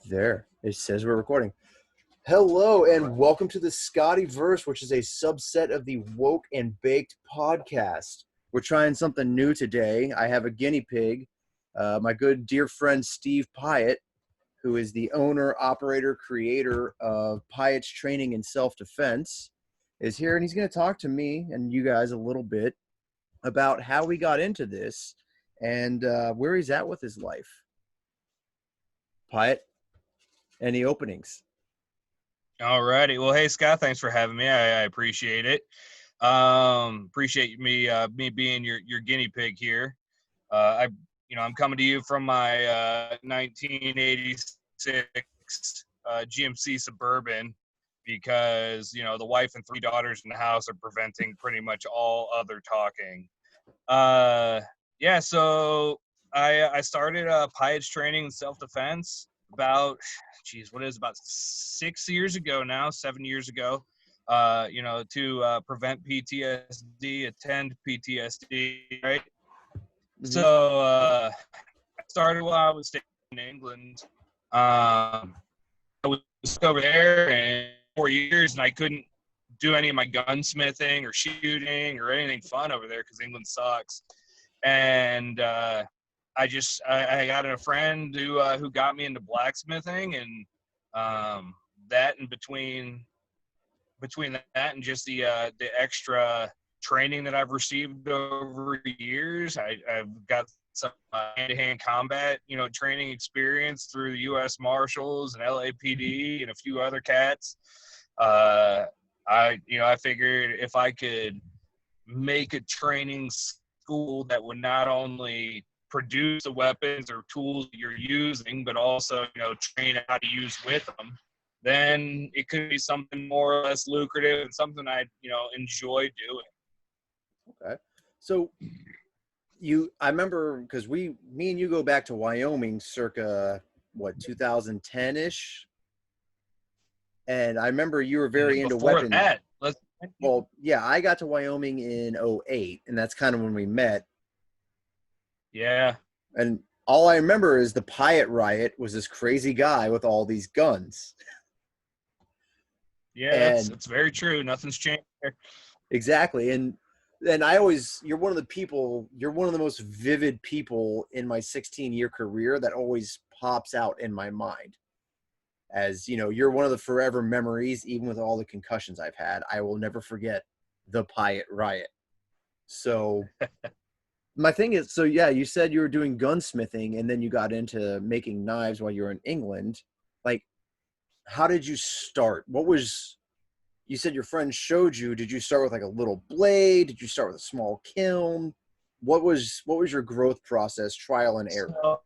There, it says we're recording. Hello and welcome to the Scottieverse, which is a subset of the Woke and Baked podcast. We're trying something new today. I have a guinea pig, my good dear friend Steve Pyott, who is the owner, operator, creator of Pyotts Training and Self-Defense, is here, and he's going to talk to me and you guys a little bit about how we got into this and where he's at with his life. Pyott, any openings? All righty. Well, hey, Scott, thanks for having me. I appreciate it. Appreciate me being your guinea pig here. I'm coming to you from my 1986 GMC Suburban because, the wife and 3 daughters in the house are preventing pretty much all other talking. So I started Pyotts Training and Self-Defense about 6 years ago now, 7 years ago, to prevent PTSD, attend PTSD, right? Mm-hmm. So I started while I was staying in England. I was over there in 4 years, and I couldn't do any of my gunsmithing or shooting or anything fun over there because England sucks. And I got a friend who got me into blacksmithing, and that in between that and just the extra training that I've received over years, I've got some hand-to-hand combat, training experience through the U.S. Marshals and LAPD and a few other cats. I figured if I could make a training school that would not only produce the weapons or tools that you're using, but also, train how to use with them, then it could be something more or less lucrative and something I, enjoy doing. Okay. So I remember because me and you go back to Wyoming circa 2010-ish. And I remember you were very into weapons. Well, yeah, I got to Wyoming in 2008, and that's kind of when we met. Yeah. And all I remember is the Pyott riot was this crazy guy with all these guns. Yeah, that's very true. Nothing's changed there. Exactly. And you're one of the most vivid people in my 16-year career that always pops out in my mind. As you're one of the forever memories, even with all the concussions I've had. I will never forget the Pyott riot. So my thing is, you said you were doing gunsmithing and then you got into making knives while you were in England. Like, how did you start? You said your friend showed you. Did you start with like a little blade? Did you start with a small kiln? What was your growth process, trial and error?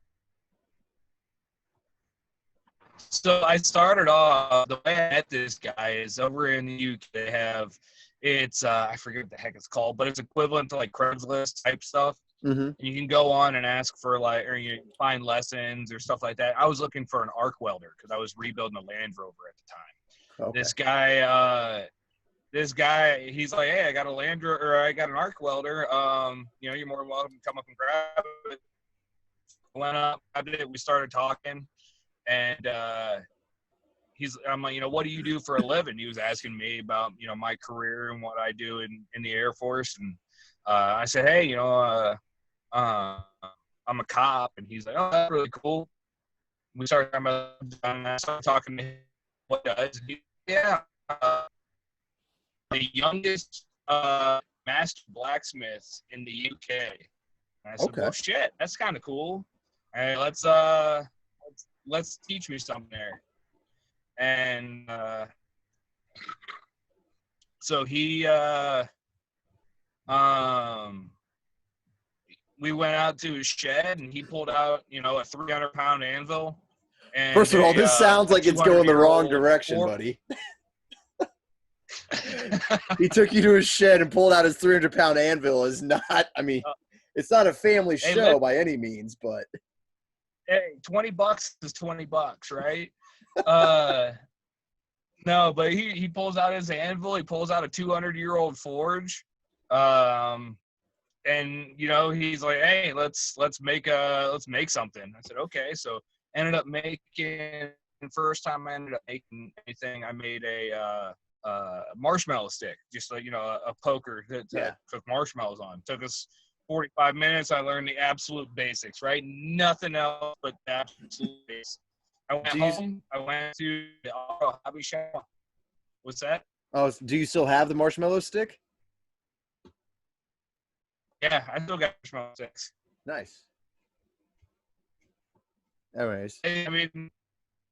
So I started off, the way I met this guy is over in the UK. They have, I forget what the heck it's called, but it's equivalent to like Craigslist type stuff. Mm-hmm. And you can go on and ask for or you find lessons or stuff like that. I was looking for an arc welder because I was rebuilding a Land Rover at the time. Okay. This guy, he's like, hey, I got I got an arc welder. You're more than welcome to come up and grab it. Went up, grabbed it. We started talking. And I'm like, what do you do for a living? He was asking me about, my career and what I do in the Air Force. And I said, hey, I'm a cop. And he's like, oh, that's really cool. We started talking about and I started talking to him what he does. And the youngest master blacksmith in the UK. And I said, okay. Well, shit, that's kind of cool. Hey, let's teach me something there. And so he we went out to his shed and he pulled out, a 300-pound anvil. And first of all, this sounds like it's going the wrong direction, buddy. He took you to his shed and pulled out his 300-pound anvil. It's not a family show by any means, but hey, $20 is $20, right? No, but he pulls out his anvil. He pulls out a 200-year-old forge, and he's like, "Hey, let's make something." I said, "Okay." So ended up making first time I ended up making anything, I made a marshmallow stick, just like, a poker to cook marshmallows on. Took us 45 minutes. I learned the absolute basics, right? Nothing else but the absolute basics. I went home. I went to the auto hobby shop. What's that? Oh, do you still have the marshmallow stick? Yeah, I still got marshmallow sticks. Nice. Anyways. I mean,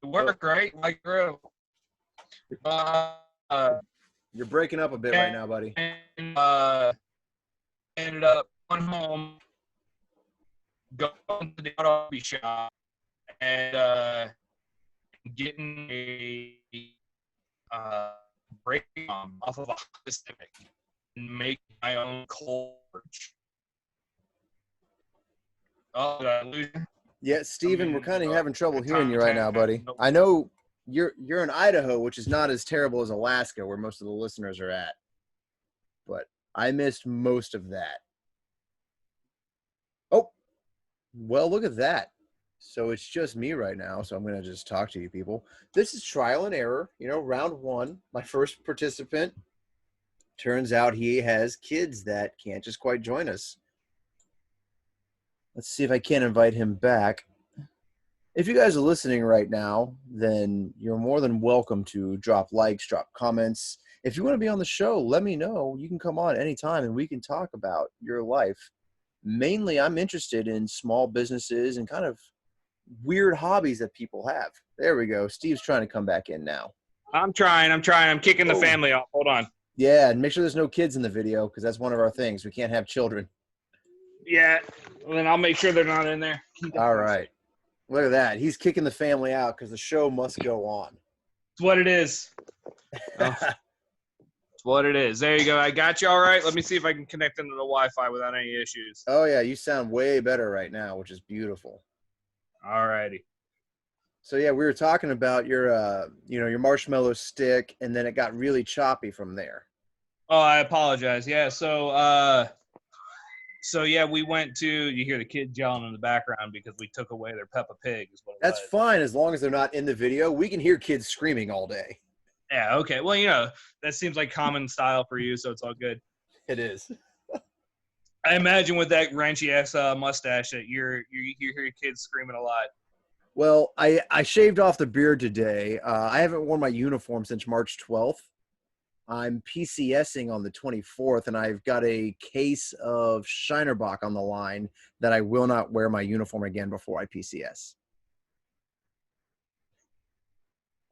it worked, right? Like, you're breaking up a bit right now, buddy. And ended up going home, going to the auto hobby shop, and getting a brake drum off of a Honda Civic and make my own coal torch. Oh, did I lose you? Yeah, Steven, we're kind of having trouble hearing you right now, buddy. I know you're in Idaho, which is not as terrible as Alaska, where most of the listeners are at. But I missed most of that. Oh, well, look at that. So it's just me right now, so I'm going to just talk to you people. This is trial and error, round one. My first participant. Turns out he has kids that can't just quite join us. Let's see if I can invite him back. If you guys are listening right now, then you're more than welcome to drop likes, drop comments. If you want to be on the show, let me know. You can come on anytime and we can talk about your life. Mainly, I'm interested in small businesses and kind of weird hobbies that people have. There we go. Steve's trying to come back in now. I'm trying. I'm kicking the family off. Hold on. Yeah, and make sure there's no kids in the video because that's one of our things. We can't have children. Yeah, well, then I'll make sure they're not in there. All right. Look at that. He's kicking the family out because the show must go on. It's what it is. It's what it is. There you go. I got you all right. Let me see if I can connect into the Wi-Fi without any issues. Oh, yeah. You sound way better right now, which is beautiful. All righty. So, yeah, we were talking about your marshmallow stick, and then it got really choppy from there. Oh, I apologize. Yeah, so yeah, we went to, you hear the kids yelling in the background because we took away their Peppa Pig. Is what it That's was. fine as long as they're not in the video. We can hear kids screaming all day. Yeah, okay. Well, that seems like common style for you, so it's all good. It is. I imagine with that wrenchy-ass mustache that you hear your kids screaming a lot. Well, I shaved off the beard today. I haven't worn my uniform since March 12th. I'm PCSing on the 24th, and I've got a case of Shinerbach on the line that I will not wear my uniform again before I PCS.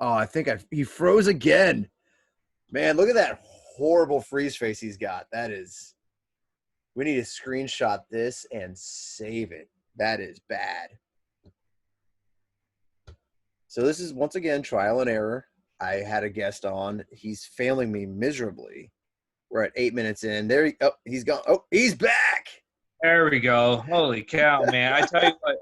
Oh, I think he froze again. Man, look at that horrible freeze face he's got. We need to screenshot this and save it. That is bad. So this is, once again, trial and error. I had a guest on. He's failing me miserably. We're at 8 minutes in. He's gone. Oh, he's back. There we go. Holy cow, man. I tell you what,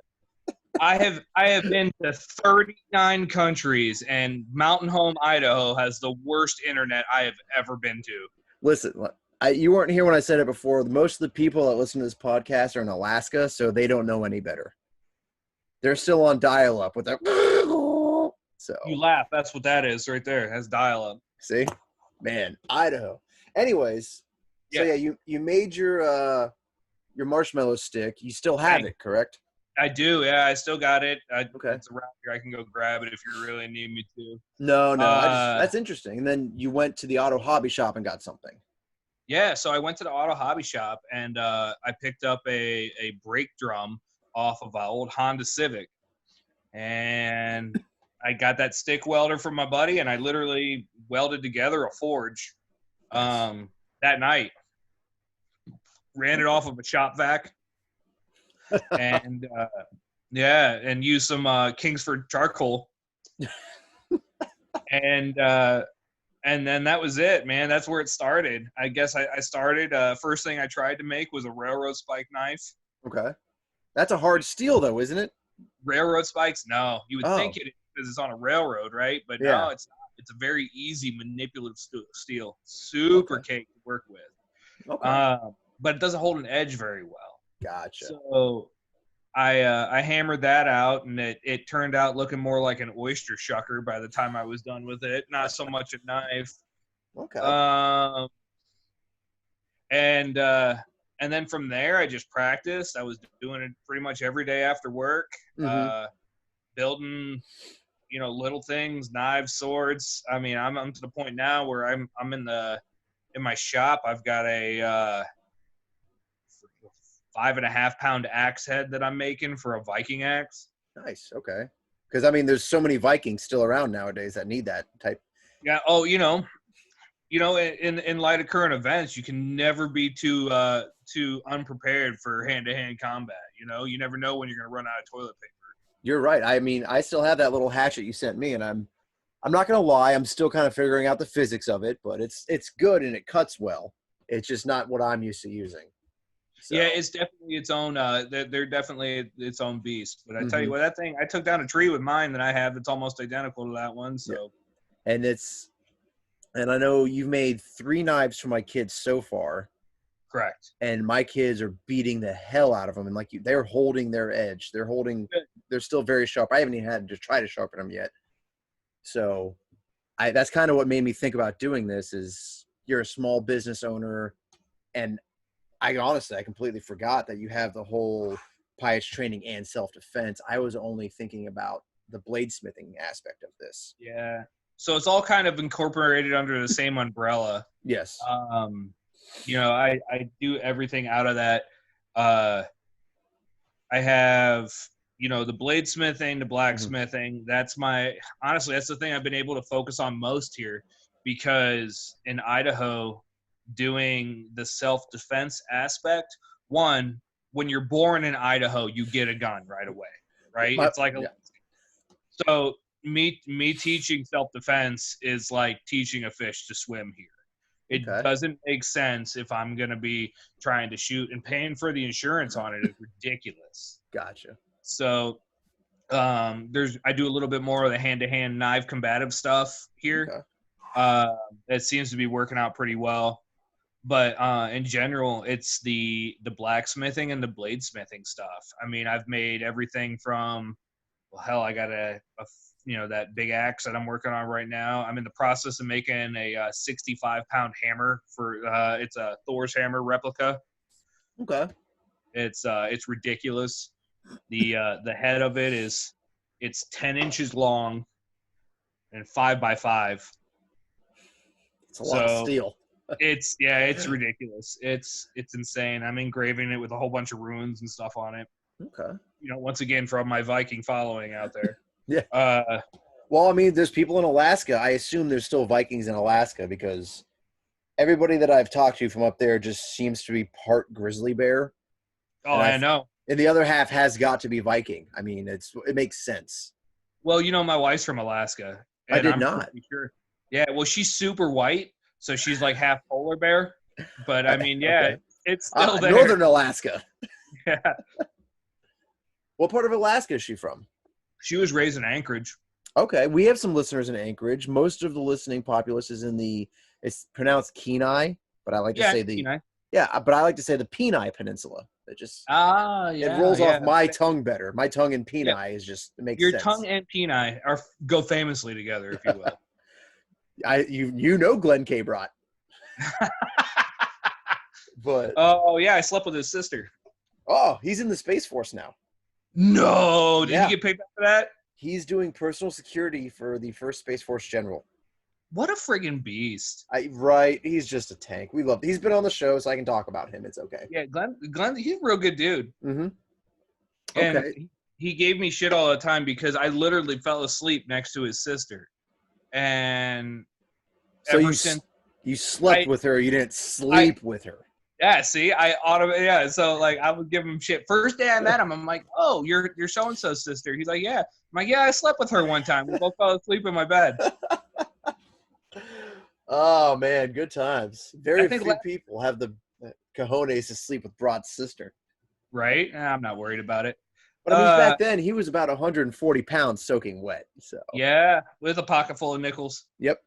I have been to 39 countries, and Mountain Home, Idaho has the worst internet I have ever been to. Listen, you weren't here when I said it before. Most of the people that listen to this podcast are in Alaska, so they don't know any better. They're still on dial-up with their... So you laugh. That's what that is right there. That's dial-up. See? Man, Idaho. Anyways, so yeah, you made your marshmallow stick. You still have it, correct? I do. Yeah, I still got it. Okay. It's around here. I can go grab it if you really need me to. No. That's interesting. And then you went to the auto hobby shop and got something. Yeah, so I went to the auto hobby shop and I picked up a brake drum off of an old Honda Civic. And I got that stick welder from my buddy, and I literally welded together a forge that night. Ran it off of a shop vac, and and used some Kingsford charcoal, and then that was it, man. That's where it started. I guess I started. First thing I tried to make was a railroad spike knife. Okay, that's a hard steel, though, isn't it? Railroad spikes? No, you would think it because it's on a railroad, right? But no, it's not. It's a very easy manipulative steel, super cake to work with. Okay. But it doesn't hold an edge very well. Gotcha. So I hammered that out, and it turned out looking more like an oyster shucker by the time I was done with it. Not so much a knife. Okay. And then from there, I just practiced. I was doing it pretty much every day after work, building, little things, knives, swords. I mean, I'm to the point now where I'm in my shop. I've got a 5.5 pound axe head that I'm making for a Viking axe. Nice. Okay. Because I mean, there's so many Vikings still around nowadays that need that type. Yeah. Oh, in light of current events, you can never be too unprepared for hand-to-hand combat. You never know when you're going to run out of toilet paper. You're right. I mean, I still have that little hatchet you sent me, and I'm not gonna lie, I'm still kind of figuring out the physics of it, but it's good and it cuts well. It's just not what I'm used to using. So. Yeah, it's definitely its own. They're definitely its own beast. But I tell you what, that thing, I took down a tree with mine that I have that's almost identical to that one. So, yeah. And I know you've made 3 knives for my kids so far. Correct. And my kids are beating the hell out of them, and they're holding their edge. They're still very sharp. I haven't even had to try to sharpen them yet. So, that's kind of what made me think about doing this. Is you're a small business owner, and I completely forgot that you have the whole Pyotts training and self-defense. I was only thinking about the bladesmithing aspect of this. Yeah. So it's all kind of incorporated under the same umbrella. Yes. I do everything out of that. I have, the bladesmithing, the blacksmithing. That's that's the thing I've been able to focus on most here, because in Idaho, doing the self-defense aspect, one, when you're born in Idaho, you get a gun right away, right? It's like so me teaching self-defense is like teaching a fish to swim here. It doesn't make sense if I'm going to be trying to shoot, and paying for the insurance on it is ridiculous. Gotcha. So I do a little bit more of the hand-to-hand knife combative stuff here. That seems to be working out pretty well. But in general, it's the blacksmithing and the bladesmithing stuff. I mean, I've made everything from, I got that big axe that I'm working on right now. I'm in the process of making a 65-pound hammer for it's a Thor's hammer replica. Okay. It's ridiculous. The head of it's 10 inches long and 5x5. It's a lot of steel. It's ridiculous. It's insane. I'm engraving it with a whole bunch of runes and stuff on it. Okay. Once again, from my Viking following out there. Yeah. Well, I mean, there's people in Alaska. I assume there's still Vikings in Alaska, because everybody that I've talked to from up there just seems to be part grizzly bear. Oh, I know. And the other half has got to be Viking. I mean, it makes sense. Well, my wife's from Alaska. I did not. Sure. Yeah, well, she's super white, so she's like half polar bear. But I mean, okay. It's still there. Northern Alaska. Yeah. What part of Alaska is she from? She was raised in Anchorage. Okay, we have some listeners in Anchorage. Most of the listening populace is it's pronounced Kenai, but I like to say Kenai. But I like to say the Kenai Peninsula. It just it rolls off my tongue better. My tongue and Kenai is just, it makes your sense. Tongue and Kenai go famously together, if you will. You Glenn K. Brott. But I slept with his sister. Oh, he's in the Space Force now. No, did he get paid back for that? He's doing personal security for the first Space Force general. What a friggin' beast! Right, he's just a tank. He's been on the show, so I can talk about him. It's okay. Yeah, Glenn, he's a real good dude. Mm-hmm. And okay. He gave me shit all the time because I literally fell asleep next to his sister, and so you slept with her. You didn't sleep with her. Yeah, see, so like I would give him shit. First day I met him, I'm like, "Oh, you're so and so's sister." He's like, "Yeah." I'm like, "Yeah, I slept with her one time. We both fell asleep in my bed." Oh man, good times. Very few people have the cojones to sleep with Broad's sister. Right? I'm not worried about it. But I mean, back then he was about 140 pounds soaking wet. So yeah, with a pocket full of nickels. Yep.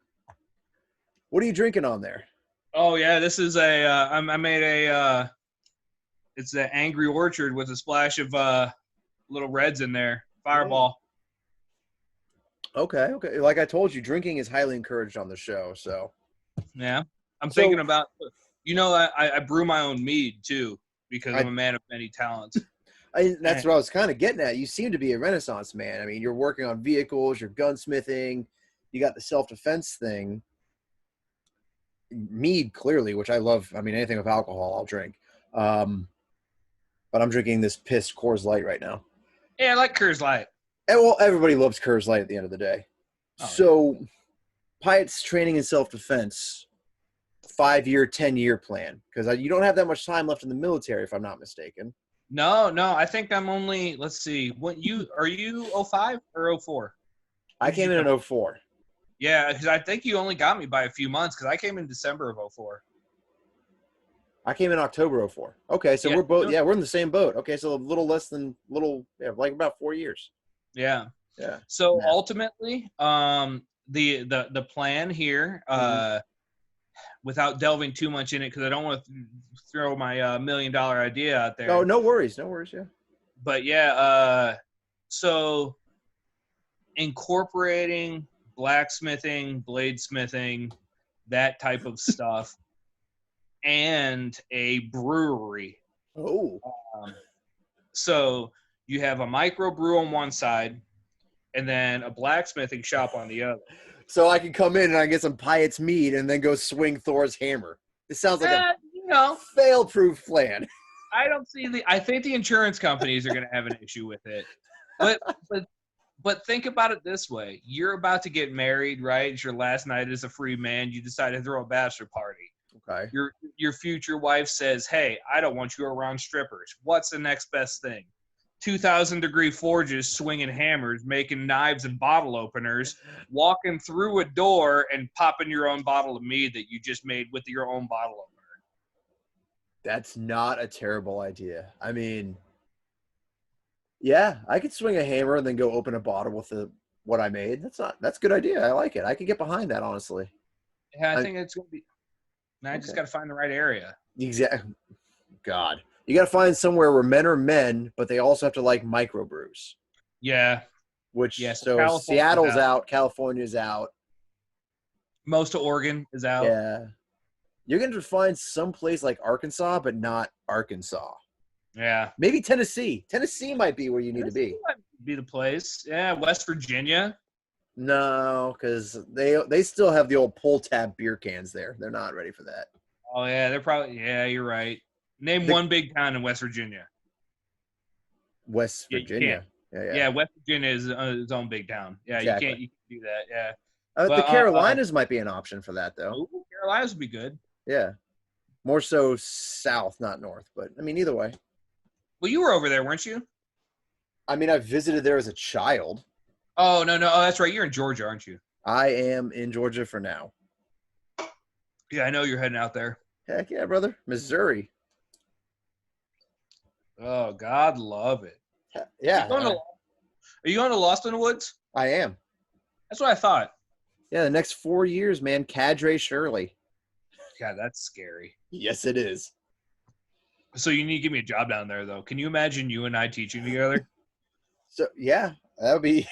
What are you drinking on there? Oh yeah, this is I made it's an Angry Orchard with a splash of little reds in there. Fireball. Okay. Like I told you, drinking is highly encouraged on the show. So Yeah. I'm thinking about, I brew my own mead too because I'm a man of many talents. That's what I was kind of getting at. You seem to be a Renaissance man. I mean, you're working on vehicles, you're gunsmithing, you got the self-defense thing. Mead, clearly, which I love. I mean, anything with alcohol, I'll drink. But I'm drinking this pissed Coors Light right now. Yeah, I like Coors Light. And, well, everybody loves Coors Light at the end of the day. Oh, so, Pyotts training in self-defense, 5-year, 10-year plan. Because you don't have that much time left in the military, if I'm not mistaken. No, I think I'm only, let's see, are you 05 or 04? I came in 04. Yeah, because I think you only got me by a few months because I came in December of 04. I came in October 04. Okay, so we're both, we're in the same boat. Okay, so a little less than, like about 4 years. Yeah. Yeah. So ultimately, the plan here, without delving too much in it, because I don't want to throw my $1 million idea out there. Oh, no worries. Yeah. But yeah, so incorporating blacksmithing, bladesmithing, that type of stuff, and a brewery. Oh. So you have a microbrew on one side, and then a blacksmithing shop on the other. So I can come in and I get some Pyotts mead and then go swing Thor's hammer. This sounds like a fail-proof plan. I think the insurance companies are going to have an issue with it. But think about it this way. You're about to get married, right? It's your last night as a free man. You decide to throw a bachelor party. Okay. Your future wife says, hey, I don't want you around strippers. What's the next best thing? 2,000-degree forges, swinging hammers, making knives and bottle openers, walking through a door and popping your own bottle of mead that you just made with your own bottle opener. That's not a terrible idea. I mean, yeah, I could swing a hammer and then go open a bottle with what I made. That's a good idea. I like it. I could get behind that, honestly. Yeah, I think it's going to be. I just got to find the right area. Exactly. God. You got to find somewhere where men are men, but they also have to like microbrews. Yeah. So Seattle's out. California's out. Most of Oregon is out. Yeah. You're going to find some place like Arkansas, but not Arkansas. Yeah. Maybe Tennessee. Tennessee might be where you need to be. Might be the place. Yeah. West Virginia. No, because they still have the old pull tab beer cans there. They're not ready for that. Oh, yeah. They're probably – yeah, you're right. Name one big town in West Virginia. West Virginia. Yeah, West Virginia is its own big town. Yeah, exactly. You can't do that. Yeah. The Carolinas might be an option for that, though. Ooh, Carolinas would be good. Yeah. More so south, not north. But, I mean, either way. Well, you were over there, weren't you? I mean, I visited there as a child. Oh, no. Oh, that's right. You're in Georgia, aren't you? I am in Georgia for now. Yeah, I know you're heading out there. Heck yeah, brother. Missouri. Oh, God love it. Yeah. Are you going to Lost in the Woods? I am. That's what I thought. Yeah, the next 4 years, man. Cadre Shirley. God, that's scary. Yes, it is. So you need to give me a job down there, though. Can you imagine you and I teaching together? So, yeah, that would be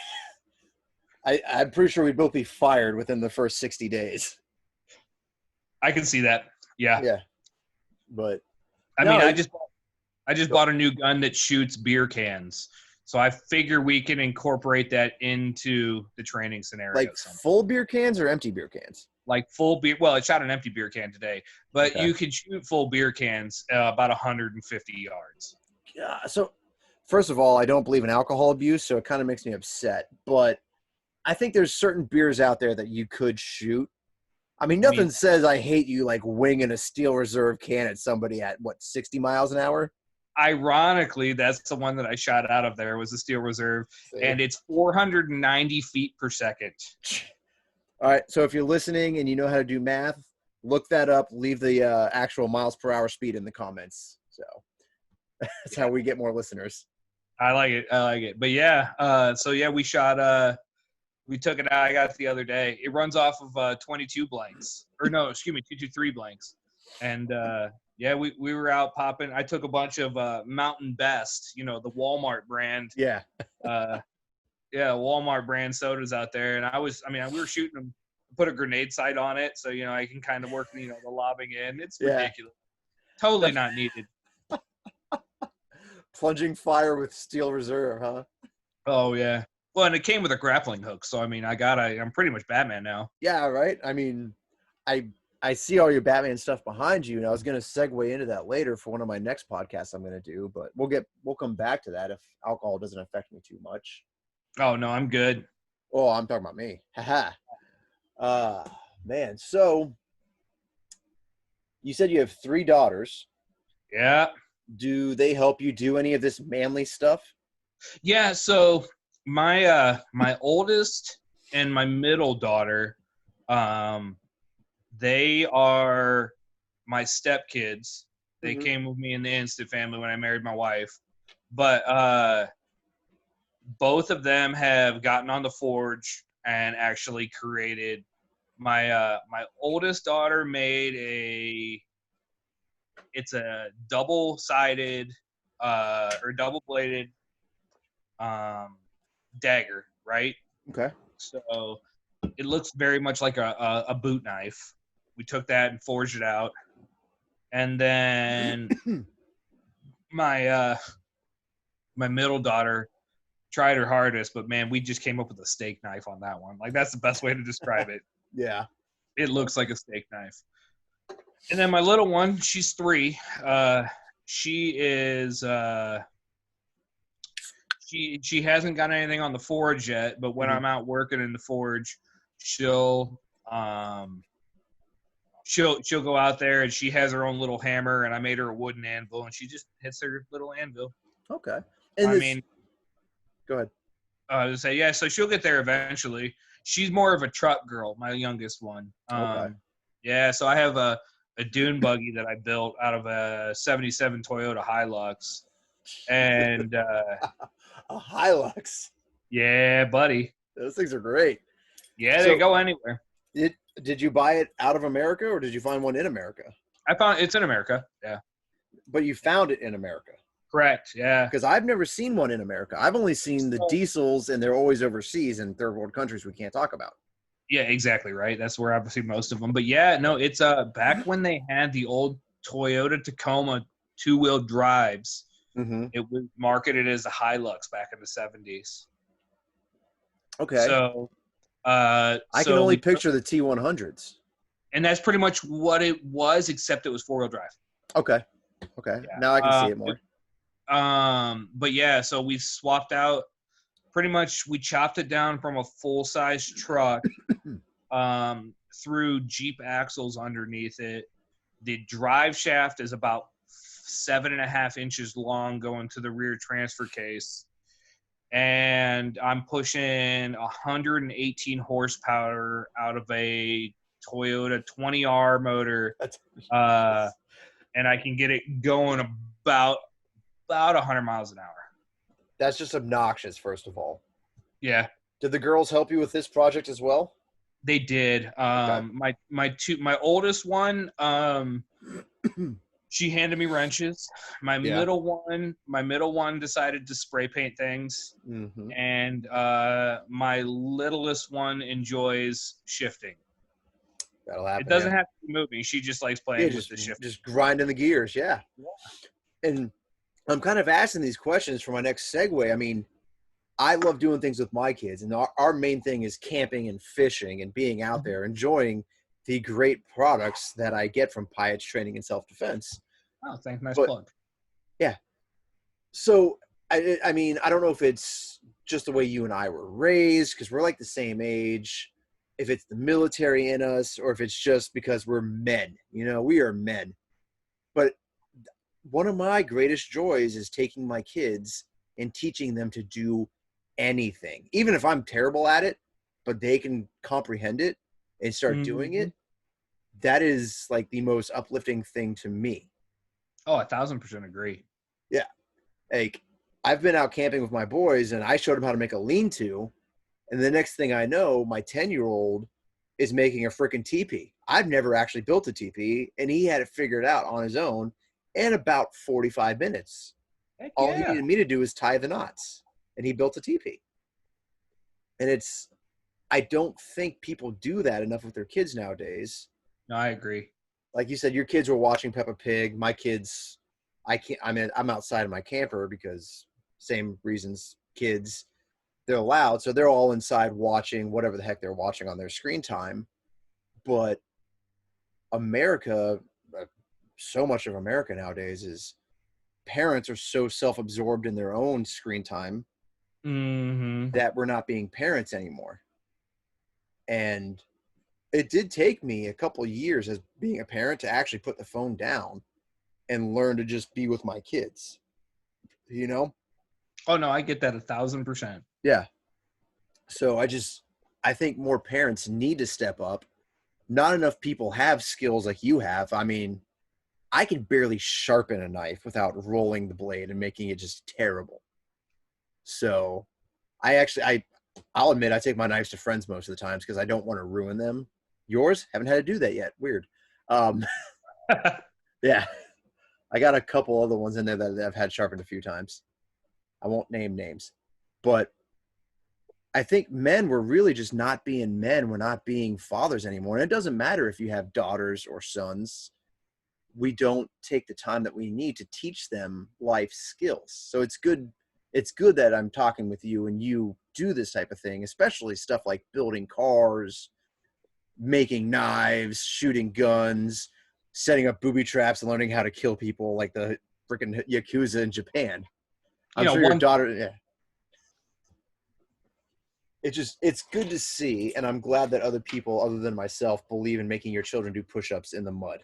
– I'm pretty sure we'd both be fired within the first 60 days. I can see that. Yeah. Yeah. But – I just bought a new gun that shoots beer cans. So I figure we can incorporate that into the training scenario. Like full beer cans or empty beer cans? Like full beer. Well, it shot an empty beer can today, but you can shoot full beer cans about 150 yards. Yeah. So first of all, I don't believe in alcohol abuse, so it kind of makes me upset. But I think there's certain beers out there that you could shoot. I mean, nothing says I hate you like winging a Steel Reserve can at somebody at, 60 miles an hour? Ironically, that's the one that I shot out of there was the Steel Reserve, and it's 490 feet per second. All right, so if you're listening and you know how to do math, look that up. Leave the actual miles per hour speed in the comments. So that's how we get more listeners. I like it. But yeah, we shot we took it out. I got it the other day. It runs off of 22 blanks. Or no, excuse me, 223 blanks. And Yeah, we were out popping. I took a bunch of Mountain Best, the Walmart brand. Yeah. Uh, yeah, Walmart brand sodas out there, and we were shooting them. Put a grenade sight on it, so I can kind of work, the lobbing in. It's Yeah. ridiculous. Totally not needed. Plunging fire with steel reserve, huh? Oh yeah. Well, and it came with a grappling hook, so I'm pretty much Batman now. Yeah, right. I mean, I see all your Batman stuff behind you, and I was going to segue into that later for one of my next podcasts I'm going to do, but we'll come back to that if alcohol doesn't affect me too much. Oh no, I'm good. Oh, I'm talking about me. Haha. Man. So you said you have 3 daughters. Yeah. Do they help you do any of this manly stuff? Yeah. So my oldest and my middle daughter, they are my stepkids. They came with me in the instant family when I married my wife. But both of them have gotten on the forge and actually created. My oldest daughter made it's a double-sided or double-bladed dagger, right? Okay. So it looks very much like a boot knife. We took that and forged it out. And then my middle daughter tried her hardest, but man, we just came up with a steak knife on that one. Like, that's the best way to describe it. Yeah. It looks like a steak knife. And then my little one, she's 3. She is she hasn't got anything on the forge yet, but when I'm out working in the forge, she'll go out there, and she has her own little hammer, and I made her a wooden anvil, and she just hits her little anvil. Okay. Go ahead. I was say, yeah, so she'll get there eventually. She's more of a truck girl, my youngest one. Okay. Yeah, so I have a dune buggy that I built out of a 77 Toyota Hilux. And a Hilux. Yeah, buddy. Those things are great. Yeah, they go anywhere. Did you buy it out of America, or did you find one in America? I found it's in America. Yeah. But you found it in America. Correct. Yeah. Because I've never seen one in America. I've only seen the diesels, and they're always overseas in third world countries we can't talk about. Yeah, exactly right. That's where I've seen most of them. But yeah, no, it's back when they had the old Toyota Tacoma 2-wheel drives. It was marketed as a Hilux back in the 70s. Okay. So I can only picture the T100s. And that's pretty much what it was, except it was 4-wheel drive. Okay. Yeah. Now I can see it more. But yeah, so we swapped out. Pretty much, we chopped it down from a full-size truck, through Jeep axles underneath it. The drive shaft is about 7.5 inches long, going to the rear transfer case. And I'm pushing 118 horsepower out of a Toyota 20R motor. And I can get it going about 100 miles an hour. That's just obnoxious, first of all. Yeah. Did the girls help you with this project as well? They did. My oldest one, she handed me wrenches. My middle one decided to spray paint things. And my littlest one enjoys shifting. That'll happen. It doesn't have to be moving. She just likes playing with the shifting. Just grinding the gears, yeah. And I'm kind of asking these questions for my next segue. I mean, I love doing things with my kids, and our main thing is camping and fishing and being out there, enjoying the great products that I get from Pyotts Training and Self-Defense. Oh, thanks. Nice plug. Yeah. So, I mean, I don't know if it's just the way you and I were raised, because we're like the same age, if it's the military in us, or if it's just because we're men. We are men. But one of my greatest joys is taking my kids and teaching them to do anything, even if I'm terrible at it, but they can comprehend it and start doing it. That is like the most uplifting thing to me. Oh, 1,000% agree. Yeah. Like, I've been out camping with my boys, and I showed them how to make a lean-to, and the next thing I know, my 10-year-old is making a freaking teepee. I've never actually built a teepee, and he had it figured out on his own in about 45 minutes. Heck All he yeah. needed me to do is tie the knots, and he built a teepee. And I don't think people do that enough with their kids nowadays. No, I agree. Like you said, your kids were watching Peppa Pig. My kids, I'm outside of my camper because same reasons, kids, they're loud. So they're all inside watching whatever the heck they're watching on their screen time. But America, so much of America nowadays is parents are so self-absorbed in their own screen time that we're not being parents anymore. And it did take me a couple of years as being a parent to actually put the phone down and learn to just be with my kids, you know? Oh no, I get that 1,000%. Yeah. So I think more parents need to step up. Not enough people have skills like you have. I mean, I can barely sharpen a knife without rolling the blade and making it just terrible. So I'll admit I take my knives to friends most of the times because I don't want to ruin them. Yours? Haven't had to do that yet. Weird. Yeah. I got a couple other ones in there that I've had sharpened a few times. I won't name names. But I think men were really just not being men. We're not being fathers anymore. And it doesn't matter if you have daughters or sons. We don't take the time that we need to teach them life skills. So it's good that I'm talking with you and you do this type of thing, especially stuff like building cars, making knives, shooting guns, setting up booby traps, and learning how to kill people like the freaking Yakuza in Japan. I'm sure your daughter, yeah. It's good to see, and I'm glad that other people other than myself believe in making your children do push-ups in the mud.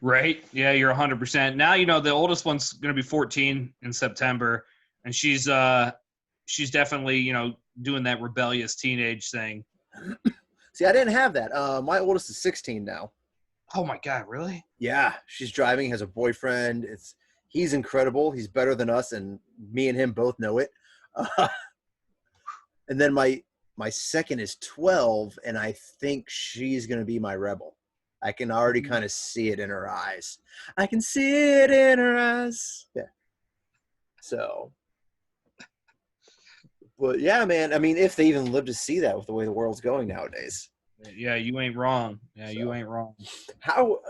Right? Yeah, you're 100%. Now, the oldest one's going to be 14 in September, and she's definitely, doing that rebellious teenage thing. See, I didn't have that. My oldest is 16 now. Oh my God, really? Yeah, she's driving, has a boyfriend. He's incredible. He's better than us, and me and him both know it. And then my second is 12, and I think she's going to be my rebel. I can already kind of see it in her eyes. I can see it in her eyes. Yeah. So, but yeah, man. I mean, if they even live to see that with the way the world's going nowadays. Yeah, you ain't wrong. Yeah, you ain't wrong. How,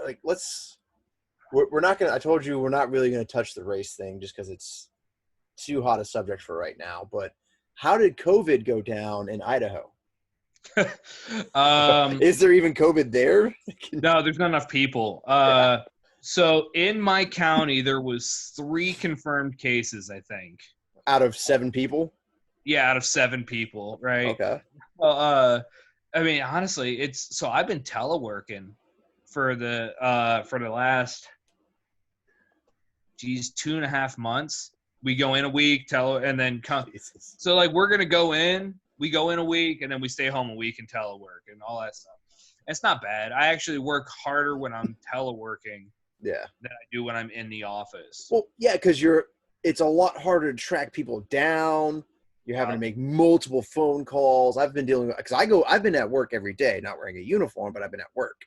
we're not going to, I told you we're not really going to touch the race thing just because it's too hot a subject for right now. But how did COVID go down in Idaho? Is there even COVID there? No, there's not enough people. So in my county, there was 3 confirmed cases, I think. Out of 7 people? Yeah, out of 7 people, right? Okay. Well, I mean, honestly, I've been teleworking for the last 2.5 months. We go in a week, and then come. Jesus. So like we're gonna go in. We go in a week, and then we stay home a week and telework and all that stuff. It's not bad. I actually work harder when I'm teleworking than I do when I'm in the office. Well, yeah, because it's a lot harder to track people down. You're having to make multiple phone calls. I've been dealing with because I've been at work every day, not wearing a uniform, but I've been at work.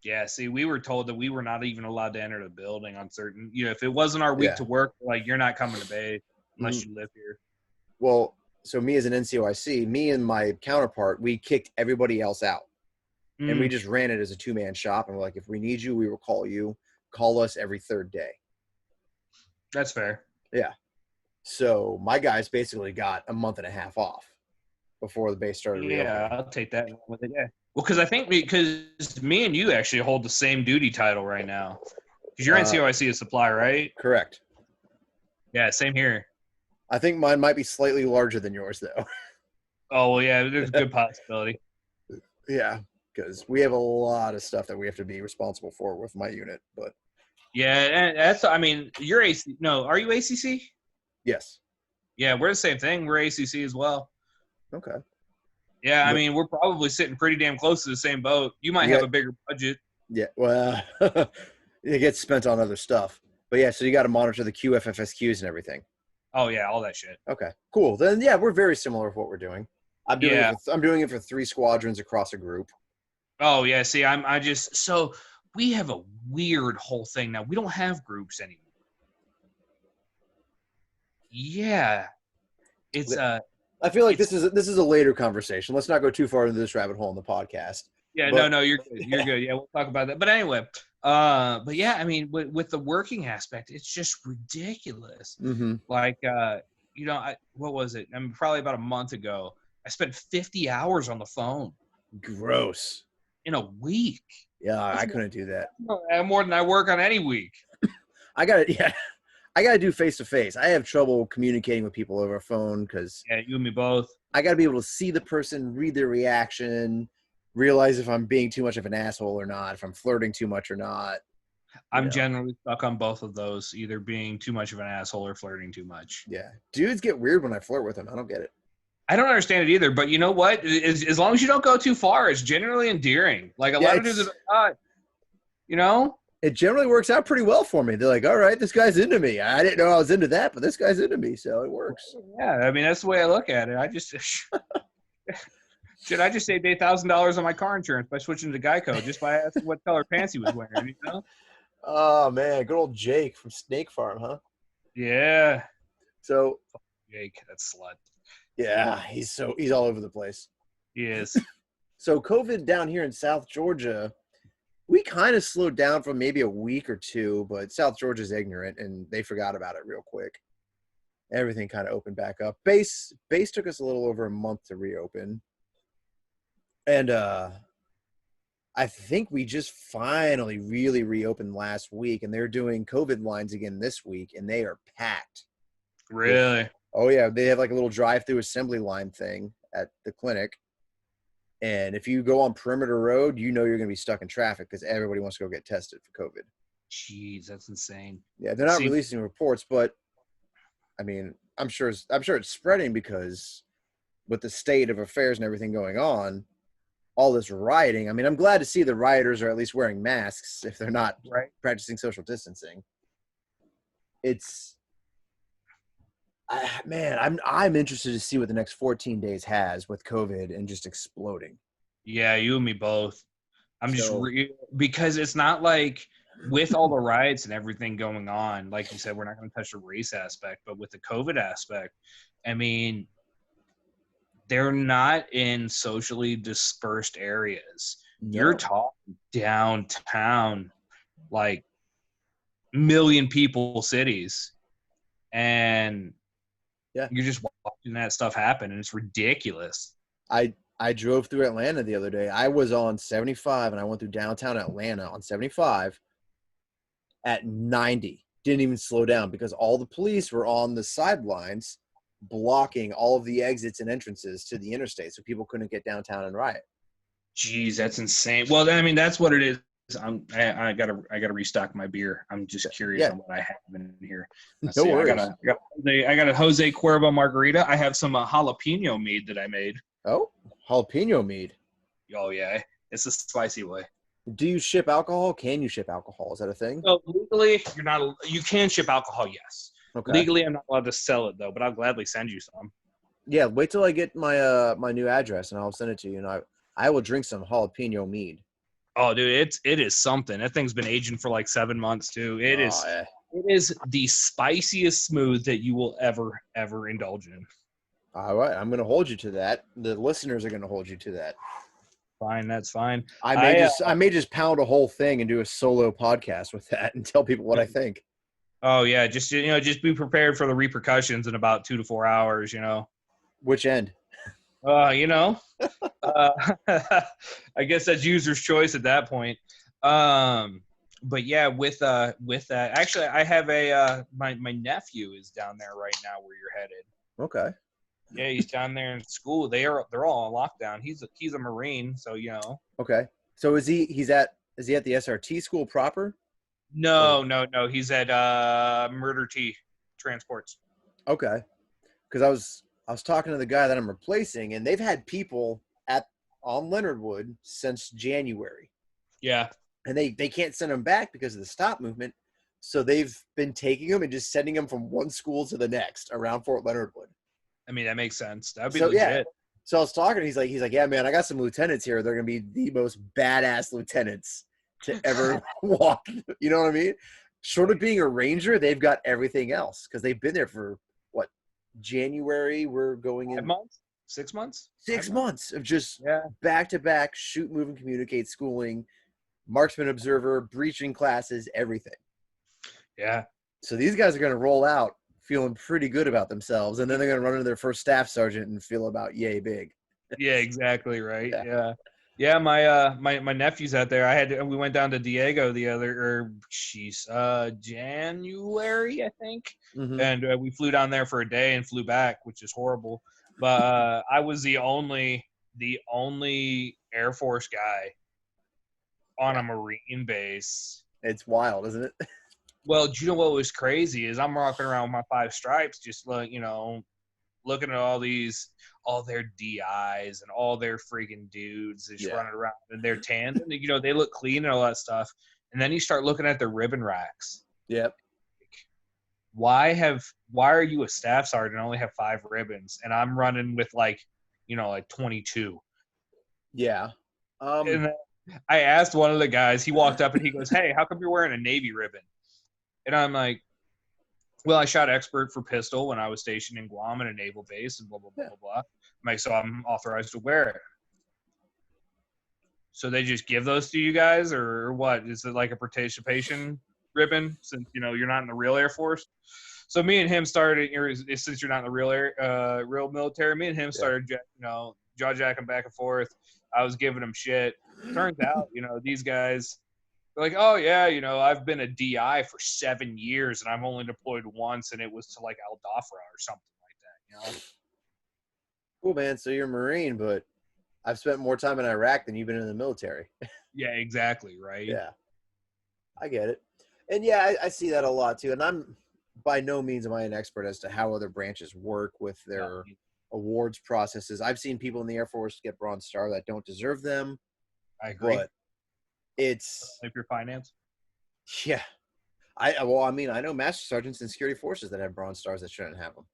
Yeah, see, we were told that we were not even allowed to enter the building on certain, if it wasn't our week to work, like you're not coming to base unless you live here. Well, so me as an NCOIC, me and my counterpart, we kicked everybody else out. And we just ran it as a 2-man shop. And we're like, if we need you, we will call you. Call us every 3rd day. That's fair. Yeah. So my guys basically got a month and a half off before the base started reopening. Yeah, I'll take that. Well, because I think because me and you actually hold the same duty title right now. Because you're NCOIC as supply, right? Correct. Yeah, same here. I think mine might be slightly larger than yours, though. Oh, well, yeah, there's a good possibility. Yeah, because we have a lot of stuff that we have to be responsible for with my unit. But yeah, you're AC. No, are you ACC? Yes. Yeah, we're the same thing. We're ACC as well. Okay. Yeah, I mean, we're probably sitting pretty damn close to the same boat. You might have a bigger budget. Yeah, well, it gets spent on other stuff. But yeah, so you got to monitor the QFFSQs and everything. Oh, yeah, all that shit. Okay, cool. Then, yeah, we're very similar with what we're doing. I'm doing Yeah. I'm doing it for 3 squadrons across a group. Oh yeah. See, I just so we have a weird whole thing now. We don't have groups anymore. Yeah. It's I feel like it's this is a later conversation. Let's not go too far into this rabbit hole in the podcast. yeah, But no, you're good. You're good. Yeah, we'll talk about that. But anyway, but yeah, I mean, with the working aspect, it's just ridiculous. mm-hmm. Like, what was it? I mean, probably about a month ago, I spent 50 hours on the phone Gross. in a week. Yeah, I couldn't do that. More than I work on any week. I got it. Yeah, I got to do face to face. I have trouble communicating with people over a phone because Yeah, you and me both. I got to be able to see the person, read their reaction, realize if I'm being too much of an asshole or not, if I'm flirting too much or not. I'm generally stuck on both of those, either being too much of an asshole or flirting too much. Yeah, dudes get weird when I flirt with them. I don't get it. I don't understand it either, but you know what? As long as you don't go too far, it's generally endearing. Like a lot of dudes are like, it generally works out pretty well for me. They're like, all right, this guy's into me. I didn't know I was into that, but this guy's into me, so it works. Yeah, I mean, that's the way I look at it. I just should I just saved $8,000 on my car insurance by switching to Geico just by asking what color pants he was wearing, Oh man, good old Jake from Snake Farm, huh? Yeah. So Jake, that slut. Yeah, he's all over the place. He is. So COVID down here in South Georgia, we kind of slowed down for maybe a week or two, but South Georgia's ignorant and they forgot about it real quick. Everything kind of opened back up. Base took us a little over a month to reopen. And I think we just finally really reopened last week, and they're doing COVID lines again this week, and they are packed. Really? Oh, yeah. They have like a little drive-through assembly line thing at the clinic. And if you go on Perimeter Road, you know you're going to be stuck in traffic because everybody wants to go get tested for COVID. Jeez, that's insane. Yeah, they're not releasing reports, but I mean, I'm sure it's spreading because with the state of affairs and everything going on, all this rioting. I mean, I'm glad to see the rioters are at least wearing masks if they're not practicing social distancing. I'm interested to see what the next 14 days has with COVID and just exploding. Yeah, you and me both. Because it's not like with all the riots and everything going on, like you said, we're not going to touch the race aspect, but with the COVID aspect, I mean, they're not in socially dispersed areas. No. You're talking downtown, like million people cities, and you're just watching that stuff happen, and it's ridiculous. I drove through Atlanta the other day. I was on 75, and I went through downtown Atlanta on 75 at 90. Didn't even slow down because all the police were on the sidelines blocking all of the exits and entrances to the interstate so people couldn't get downtown and riot. Jeez, that's insane. Well, I mean, that's what it is. I gotta restock my beer. I'm just curious on what I have in here. No worries. I got a Jose Cuervo margarita. I have some jalapeno mead that I made. Oh, jalapeno mead. Oh yeah, it's a spicy way. Do you ship alcohol? Can you ship alcohol? Is that a thing? So legally, you're not. You can ship alcohol, yes. Okay. Legally, I'm not allowed to sell it though, but I'll gladly send you some. Yeah, wait till I get my my new address and I'll send it to you. And I will drink some jalapeno mead. Oh, dude, it is something. That thing's been aging for like 7 months too. It is the spiciest smooth that you will ever indulge in. All right, I'm going to hold you to that. The listeners are going to hold you to that. Fine, that's fine. I may just pound a whole thing and do a solo podcast with that and tell people what I think. Oh yeah, just be prepared for the repercussions in about 2 to 4 hours. Which end? I guess that's user's choice at that point. But yeah, with that, actually, I have my nephew is down there right now where you're headed. Okay. Yeah, he's down there in school. They're all on lockdown. He's a Marine, so Okay. So is he at the SRT school proper? No. He's at Murder T Transports. Okay. Because I was talking to the guy that I'm replacing, and they've had people on Leonard Wood since January. Yeah. And they can't send them back because of the stop movement. So they've been taking them and just sending them from one school to the next around Fort Leonard Wood. I mean, that makes sense. That would be legit. So I was talking. He's like, yeah, man, I got some lieutenants here. They're gonna be the most badass lieutenants to ever walk. You know what I mean? Short of being a ranger, they've got everything else because they've been there for what? January. We're going in 5 months, 6 months, 6 months of just Yeah, back to back shoot, move, and communicate schooling, marksman observer, breaching classes, everything. yeah, So these guys are going to roll out feeling pretty good about themselves, and then they're going to run into their first staff sergeant and feel about yay big. yeah. Exactly right. Yeah. Yeah, yeah. My nephew's out there. We went down to Diego January, I think, Mm-hmm. and we flew down there for a day and flew back, which is horrible. But I was the only Air Force guy on a Marine base. It's wild, isn't it? Well, do you know what was crazy is I'm walking around with my 5 stripes, just looking at all their DIs and all their freaking dudes just running around in their tans, and they look clean and all that stuff. And then you start looking at their ribbon racks. Yep. Why are you a staff sergeant and only have 5 ribbons, and I'm running with like 22? Yeah. And I asked one of the guys. He walked up and he goes, "Hey, how come you're wearing a Navy ribbon?" And I'm like, well, I shot expert for pistol when I was stationed in Guam at a naval base and blah, blah, blah, blah, blah. I'm like, so I'm authorized to wear it. So they just give those to you guys, or what? Is it like a participation ribbon since, you're not in the real Air Force? So me and him started, since you're not in the real military, me and him started, jaw-jacking back and forth. I was giving him shit. Turns out, these guys, they're like, oh, yeah, I've been a DI for 7 years, and I've only deployed once, and it was to, like, Al-Dhafra or something like that, Cool, man. So you're a Marine, but I've spent more time in Iraq than you've been in the military. Yeah, exactly, right? Yeah. I get it. And, yeah, I see that a lot, too. And I'm by no means am I an expert as to how other branches work with their awards processes. I've seen people in the Air Force get Bronze Star that don't deserve them. I agree. But it's like your finance. Yeah, I know Master Sergeants in security forces that have Bronze Stars that shouldn't have them.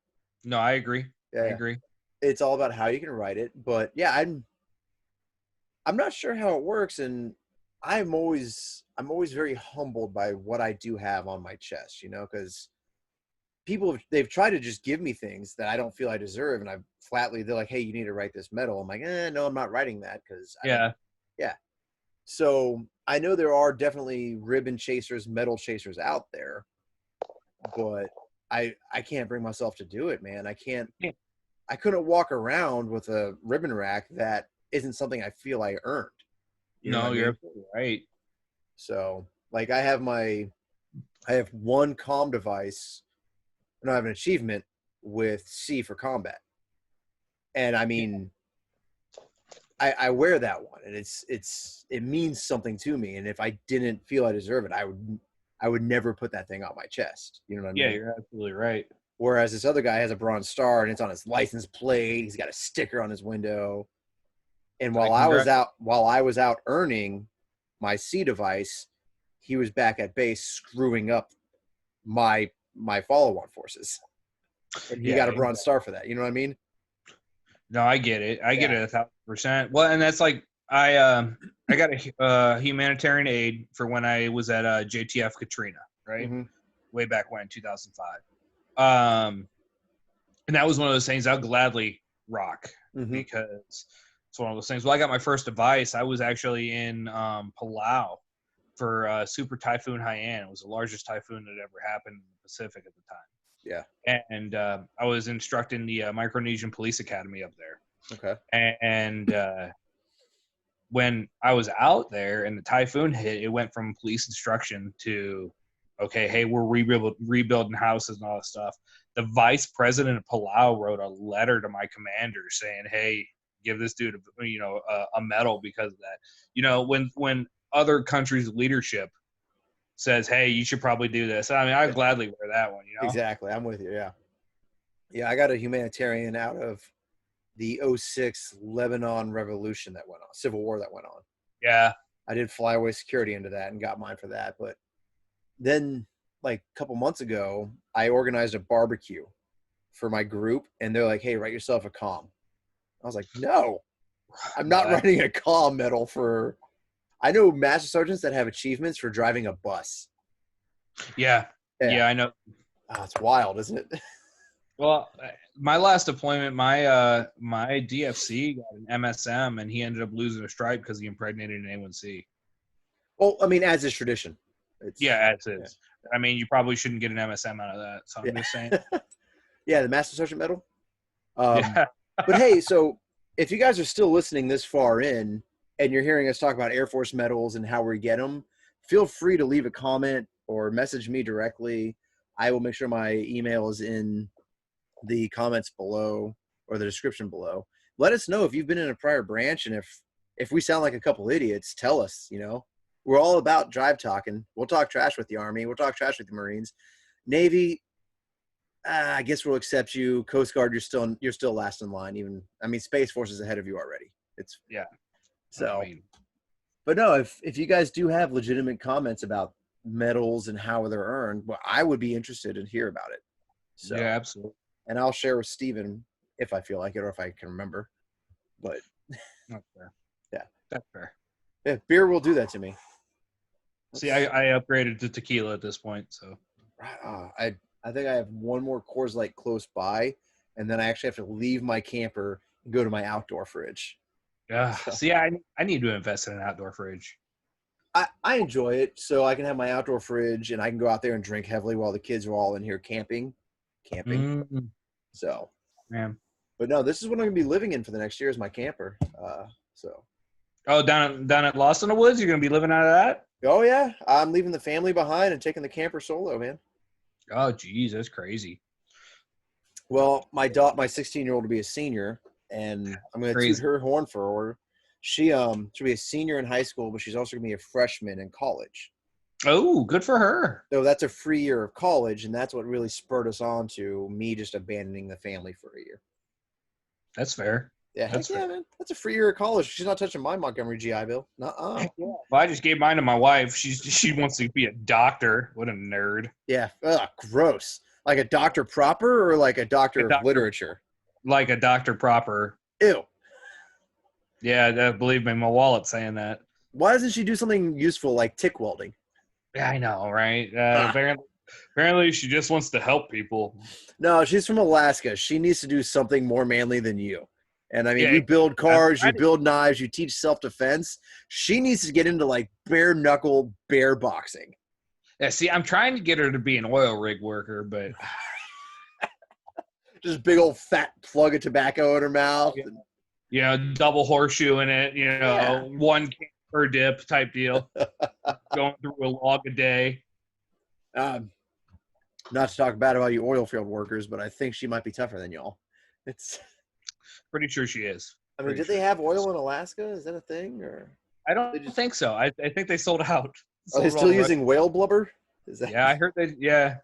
No, I agree. Yeah, I agree. It's all about how you can write it, but yeah, I'm not sure how it works, and I'm always very humbled by what I do have on my chest, because they've tried to just give me things that I don't feel I deserve, and they're like, hey, you need to write this medal. I'm like, no, I'm not writing that because yeah. So I know there are definitely ribbon chasers, medal chasers out there, but I can't bring myself to do it, man. I can't. Yeah. I couldn't walk around with a ribbon rack that isn't something I feel I earned. No, you're absolutely right. So, like, I have one comm device, and I have an achievement with C for combat, and I mean. I wear that one, and it means something to me. And if I didn't feel I deserve it, I would never put that thing on my chest. You know what I mean? Yeah, you're absolutely right. Whereas this other guy has a Bronze Star, and it's on his license plate. He's got a sticker on his window. And while I was out earning my C device, he was back at base screwing up my follow-on forces, and he got a Bronze Star for that. You know what I mean? No, I get it. I get it 1,000%. Well, and that's like I got a humanitarian aid for when I was at JTF Katrina, right? Mm-hmm. Way back when, 2005. And that was one of those things I'll gladly rock because it's one of those things. Well, I got my first device. I was actually in Palau for Super Typhoon Haiyan. It was the largest typhoon that ever happened in the Pacific at the time. Yeah. And I was instructing the Micronesian Police Academy up there. Okay. And when I was out there and the typhoon hit, it went from police instruction to, okay, hey, we're rebuilding houses and all that stuff. The vice president of Palau wrote a letter to my commander saying, hey, give this dude a medal because of that. When other countries' leadership says, hey, you should probably do this. I mean, I'd gladly wear that one, Exactly. I'm with you, yeah. Yeah, I got a humanitarian out of the 2006 Lebanon revolution that went on, civil war that went on. Yeah. I did flyaway security into that and got mine for that. But then, like a couple months ago, I organized a barbecue for my group, and they're like, hey, write yourself a comm. I was like, no, I'm not No, writing a call medal for. I know master sergeants that have achievements for driving a bus. yeah, Yeah, I know. oh, it's wild, isn't it? Well, my last deployment, my DFC got an MSM, and he ended up losing a stripe because he impregnated an A1C. Well, I mean, as is tradition. It's, Yeah, as yeah. is. I mean, you probably shouldn't get an MSM out of that. So I'm just saying. Yeah, the master sergeant medal. Yeah. But hey, so if you guys are still listening this far in and you're hearing us talk about Air Force medals and how we get them, feel free to leave a comment or message me directly. I will make sure my email is in the comments below or the description below. Let us know if you've been in a prior branch, and if we sound like a couple idiots, tell us. We're all about drive talking. We'll talk trash with the Army. We'll talk trash with the Marines. Navy, I guess we'll accept you. Coast Guard, you're still last in line. Space Force is ahead of you already. Yeah. So. I mean, But no, if you guys do have legitimate comments about medals and how they're earned, well, I would be interested to hear about it. So, yeah, absolutely. and I'll share with Steven if I feel like it or if I can remember. But That's fair. yeah, That's fair. yeah, beer will do that to me. See, I upgraded to tequila at this point, so. I think I have one more Coors Light close by, and then I actually have to leave my camper and go to my outdoor fridge. Yeah. So, See, I need to invest in an outdoor fridge. I enjoy it, so I can have my outdoor fridge and I can go out there and drink heavily while the kids are all in here camping. Mm-hmm. So, Man. but no, this is what I'm gonna be living in for the next year is my camper. So. Oh, down at Lost in the Woods, you're gonna be living out of that? Oh yeah, I'm leaving the family behind and taking the camper solo, man. Oh, geez, that's crazy. Well, my 16-year-old will be a senior, and I'm gonna toot Crazy. her horn for her. She'll be a senior in high school, but she's also gonna be a freshman in college. Oh, good for her. So that's a free year of college, and that's what really spurred us on to me just abandoning the family for a year. That's fair. Yeah, That's heck yeah, fair. man. That's a free year of college. She's not touching my Montgomery GI Bill. Nuh-uh. Yeah. Well, I just gave mine to my wife. She wants to be a doctor. What a nerd. Yeah. Ugh, gross. Like a doctor proper or like a doctor of literature? Like a doctor proper. Ew. Yeah, believe me, my wallet's saying that. Why doesn't she do something useful like TIC welding? Yeah, I know, right? Apparently, she just wants to help people. No, she's from Alaska. She needs to do something more manly than you. And I mean, Yeah, you build cars, you build knives, you teach self-defense. She needs to get into like bare knuckle bear boxing. Yeah, see, I'm trying to get her to be an oil rig worker, but just big old fat plug of tobacco in her mouth. Yeah. Double horseshoe in it, one can per dip type deal. Going through a log a day. Not to talk bad about you oil field workers, but I think she might be tougher than y'all. It's pretty sure she is. I mean, did they have oil in Alaska? Is that a thing? Or I don't think so. I think they sold out. Are they still using whale blubber? Yeah, I heard they. Yeah,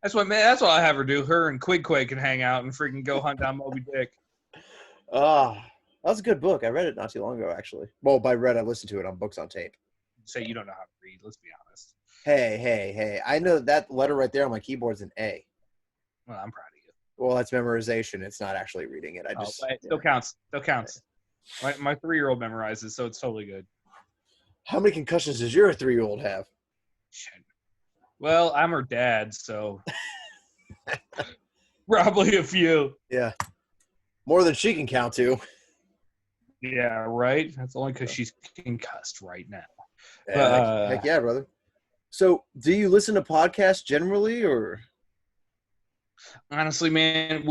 that's what I have her do. Her and Quig can hang out and freaking go hunt down Moby Dick. That was a good book. I read it not too long ago, actually. Well, by read, I listened to it on Books on Tape. Say you don't know how to read. Let's be honest. Hey! I know that letter right there on my keyboard is an A. Well, I'm proud of you. Well, that's memorization. It's not actually reading it. It still counts. Still counts. My 3-year-old memorizes, so it's totally good. How many concussions does your 3-year-old have? Well, I'm her dad, so probably a few. Yeah. More than she can count to. Yeah, right? That's only because she's concussed right now. Heck yeah, brother. So, do you listen to podcasts generally, or? Honestly, man,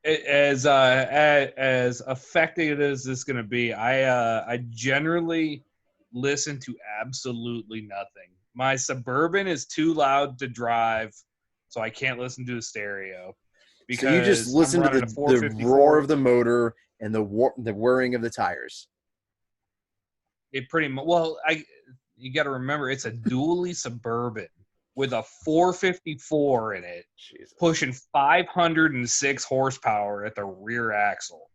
as effective as this is going to be, I generally listen to absolutely nothing. My Suburban is too loud to drive, so I can't listen to the stereo. So you just listen to the roar of the motor and the whirring of the tires. It pretty much. Well, you got to remember it's a dually Suburban with a 454 in it, Jesus, pushing 506 horsepower at the rear axle.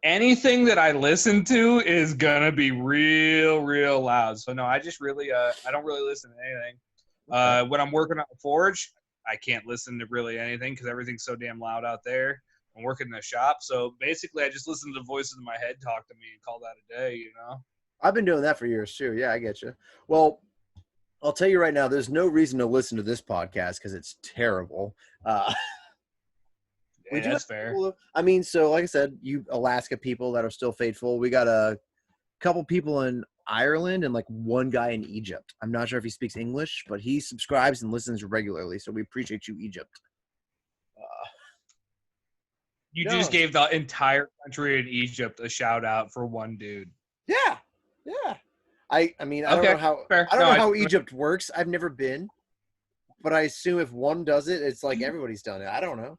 Anything that I listen to is gonna be real loud. So no, I just really I don't really listen to anything. When I'm working on the forge, I can't listen to really anything because everything's so damn loud out there. and work in the shop. So basically, I just listen to the voices in my head talk to me and call that a day, you know? I've been doing that for years too. Yeah, I get you. Well, I'll tell you right now, there's no reason to listen to this podcast because it's terrible. We Yeah, do have that's fair. people, I mean, so like I said, you Alaska people that are still faithful. We got a couple people in Ireland and like one guy in Egypt. I'm not sure if he speaks English, but he subscribes and listens regularly. So we appreciate you, Egypt. You No. just gave the entire country in Egypt a shout out for one dude. Yeah, yeah. I mean, I don't Okay, know how fair. I don't No, know how Egypt works. I've never been, but I assume if one does it, it's like everybody's done it. I don't know.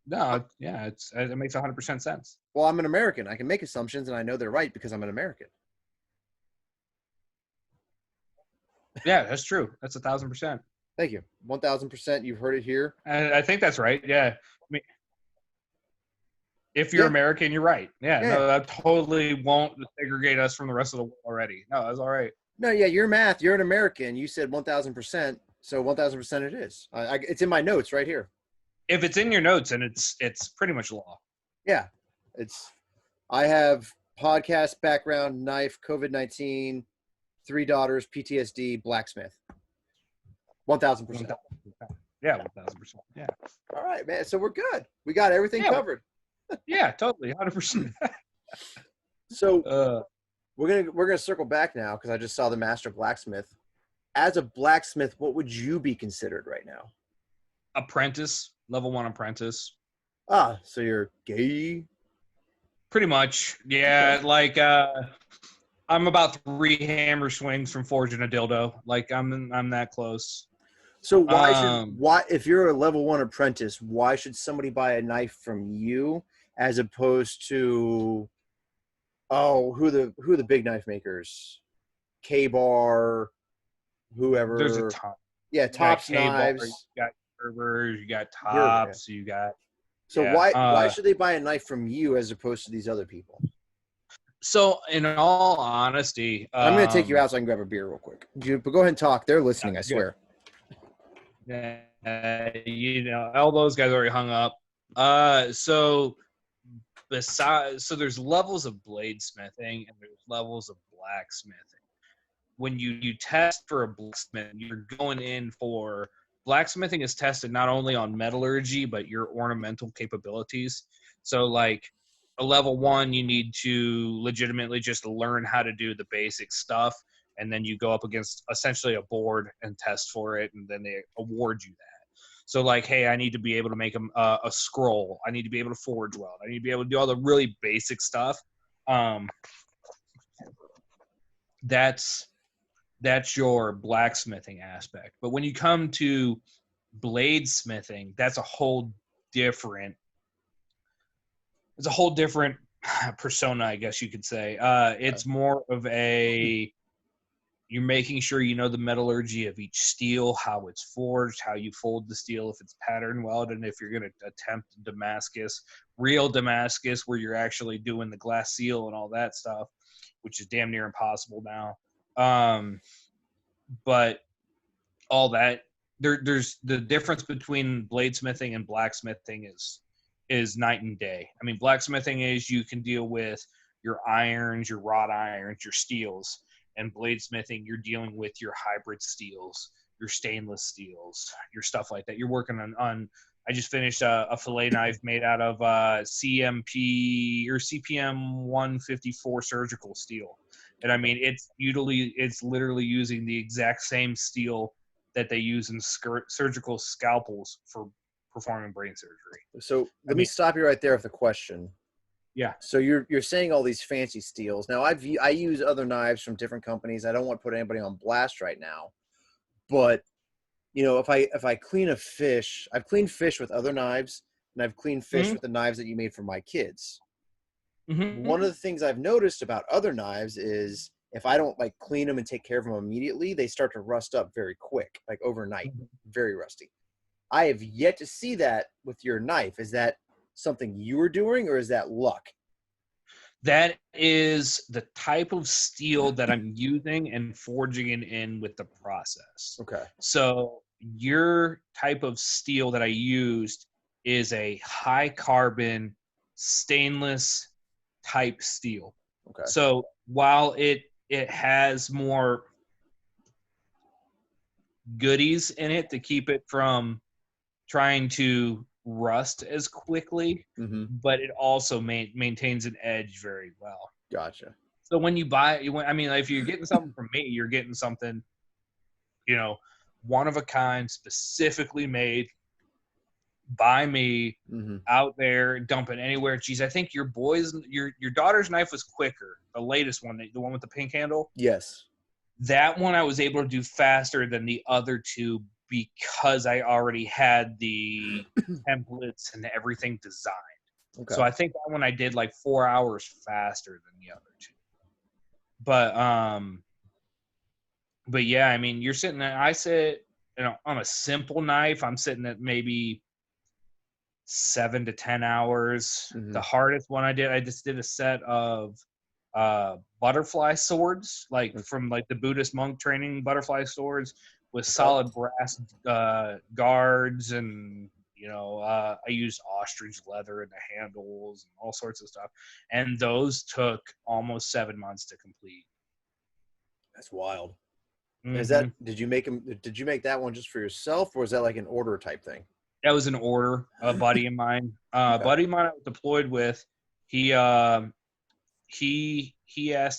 No, yeah, it makes 100% sense. Well, I'm an American. I can make assumptions, and I know they're right because I'm an American. Yeah, that's true. That's 1,000%. Thank you. 1,000%. You've heard it here. And I think that's right. Yeah. I mean, if you're American, you're right. Yeah, no, that totally won't segregate us from the rest of the world already. No, that's all right. No, yeah, your math. You're an American. You said 1,000%, so 1,000% it is. It's in my notes right here. If it's in your notes, and it's pretty much law. Yeah, I have podcast background, knife, COVID-19, 3 daughters, PTSD, blacksmith. 1,000%. Yeah, 1,000%. Yeah. All right, man. So we're good. We got everything covered. Yeah, totally, 100%. So we're gonna circle back now because I just saw the master blacksmith. As a blacksmith, what would you be considered right now? Apprentice, level 1 apprentice. Ah, so you're gay? Pretty much, yeah. Okay. Like I'm about 3 hammer swings from forging a dildo. Like I'm that close. So why if you're a level 1 apprentice, why should somebody buy a knife from you as opposed to who the big knife makers? K-Bar, whoever. There's a ton. Yeah, Tops knives. You got Gerbers, you got Tops, you got. So why should they buy a knife from you as opposed to these other people? So in all honesty, I'm going to take you out so I can grab a beer real quick. But go ahead and talk. They're listening, I swear. All those guys already hung up. So there's levels of bladesmithing and there's levels of blacksmithing. When you test for a blacksmith, you're going in for blacksmithing is tested not only on metallurgy but your ornamental capabilities. So like a level 1, you need to legitimately just learn how to do the basic stuff, and then you go up against essentially a board and test for it, and then they award you that. So like, hey, I need to be able to make a scroll. I need to be able to forge weld. I need to be able to do all the really basic stuff. That's your blacksmithing aspect. But when you come to bladesmithing, that's a whole different persona, I guess you could say. It's more of you're making sure you know the metallurgy of each steel, how it's forged, how you fold the steel, if it's pattern welded, and if you're going to attempt real Damascus, where you're actually doing the glass seal and all that stuff, which is damn near impossible now. But all that, there's the difference between bladesmithing and blacksmithing is night and day. I mean, blacksmithing is you can deal with your irons, your wrought irons, your steels. And bladesmithing, you're dealing with your hybrid steels, your stainless steels, your stuff like that. You're working on I just finished a fillet knife made out of CMP or CPM 154 surgical steel. And I mean, it's literally using the exact same steel that they use in surgical scalpels for performing brain surgery. So let me stop you right there with a question. Yeah. So you're saying all these fancy steels. Now I use other knives from different companies. I don't want to put anybody on blast right now, but if I clean a fish, I've cleaned fish with other knives, and I've cleaned fish with the knives that you made for my kids. Mm-hmm. One of the things I've noticed about other knives is if I don't like clean them and take care of them immediately, they start to rust up very quick, like overnight, very rusty. I have yet to see that with your knife. Is that something you were doing, or is that luck? That is the type of steel that I'm using and forging it in with the process. Okay. So your type of steel that I used is a high carbon stainless type steel. Okay. So while it has more goodies in it to keep it from trying to rust as quickly, Mm-hmm. but it also maintains an edge very well. Gotcha. So when you buy, I mean, if you're getting something from me, you're getting something, one of a kind, specifically made by me, Mm-hmm. out there, dumping anywhere. Geez, I think your daughter's knife was quicker. The latest one, the one with the pink handle. Yes. That one I was able to do faster than the other two because I already had the templates and everything designed. Okay. So I think that one I did like 4 hours faster than the other two. But yeah, I mean, you're sitting there. I sit, on a simple knife, I'm sitting at maybe 7 to 10 hours. Mm-hmm. The hardest one I just did a set of butterfly swords, like from like the Buddhist monk training butterfly swords with solid brass guards, and I used ostrich leather in the handles and all sorts of stuff, and those took almost 7 months to complete. That's wild. Mm-hmm. Is that, did you make that one just for yourself, or was that like an order type thing? That was an order. A buddy of mine, Okay. buddy of mine I was deployed with, he asked,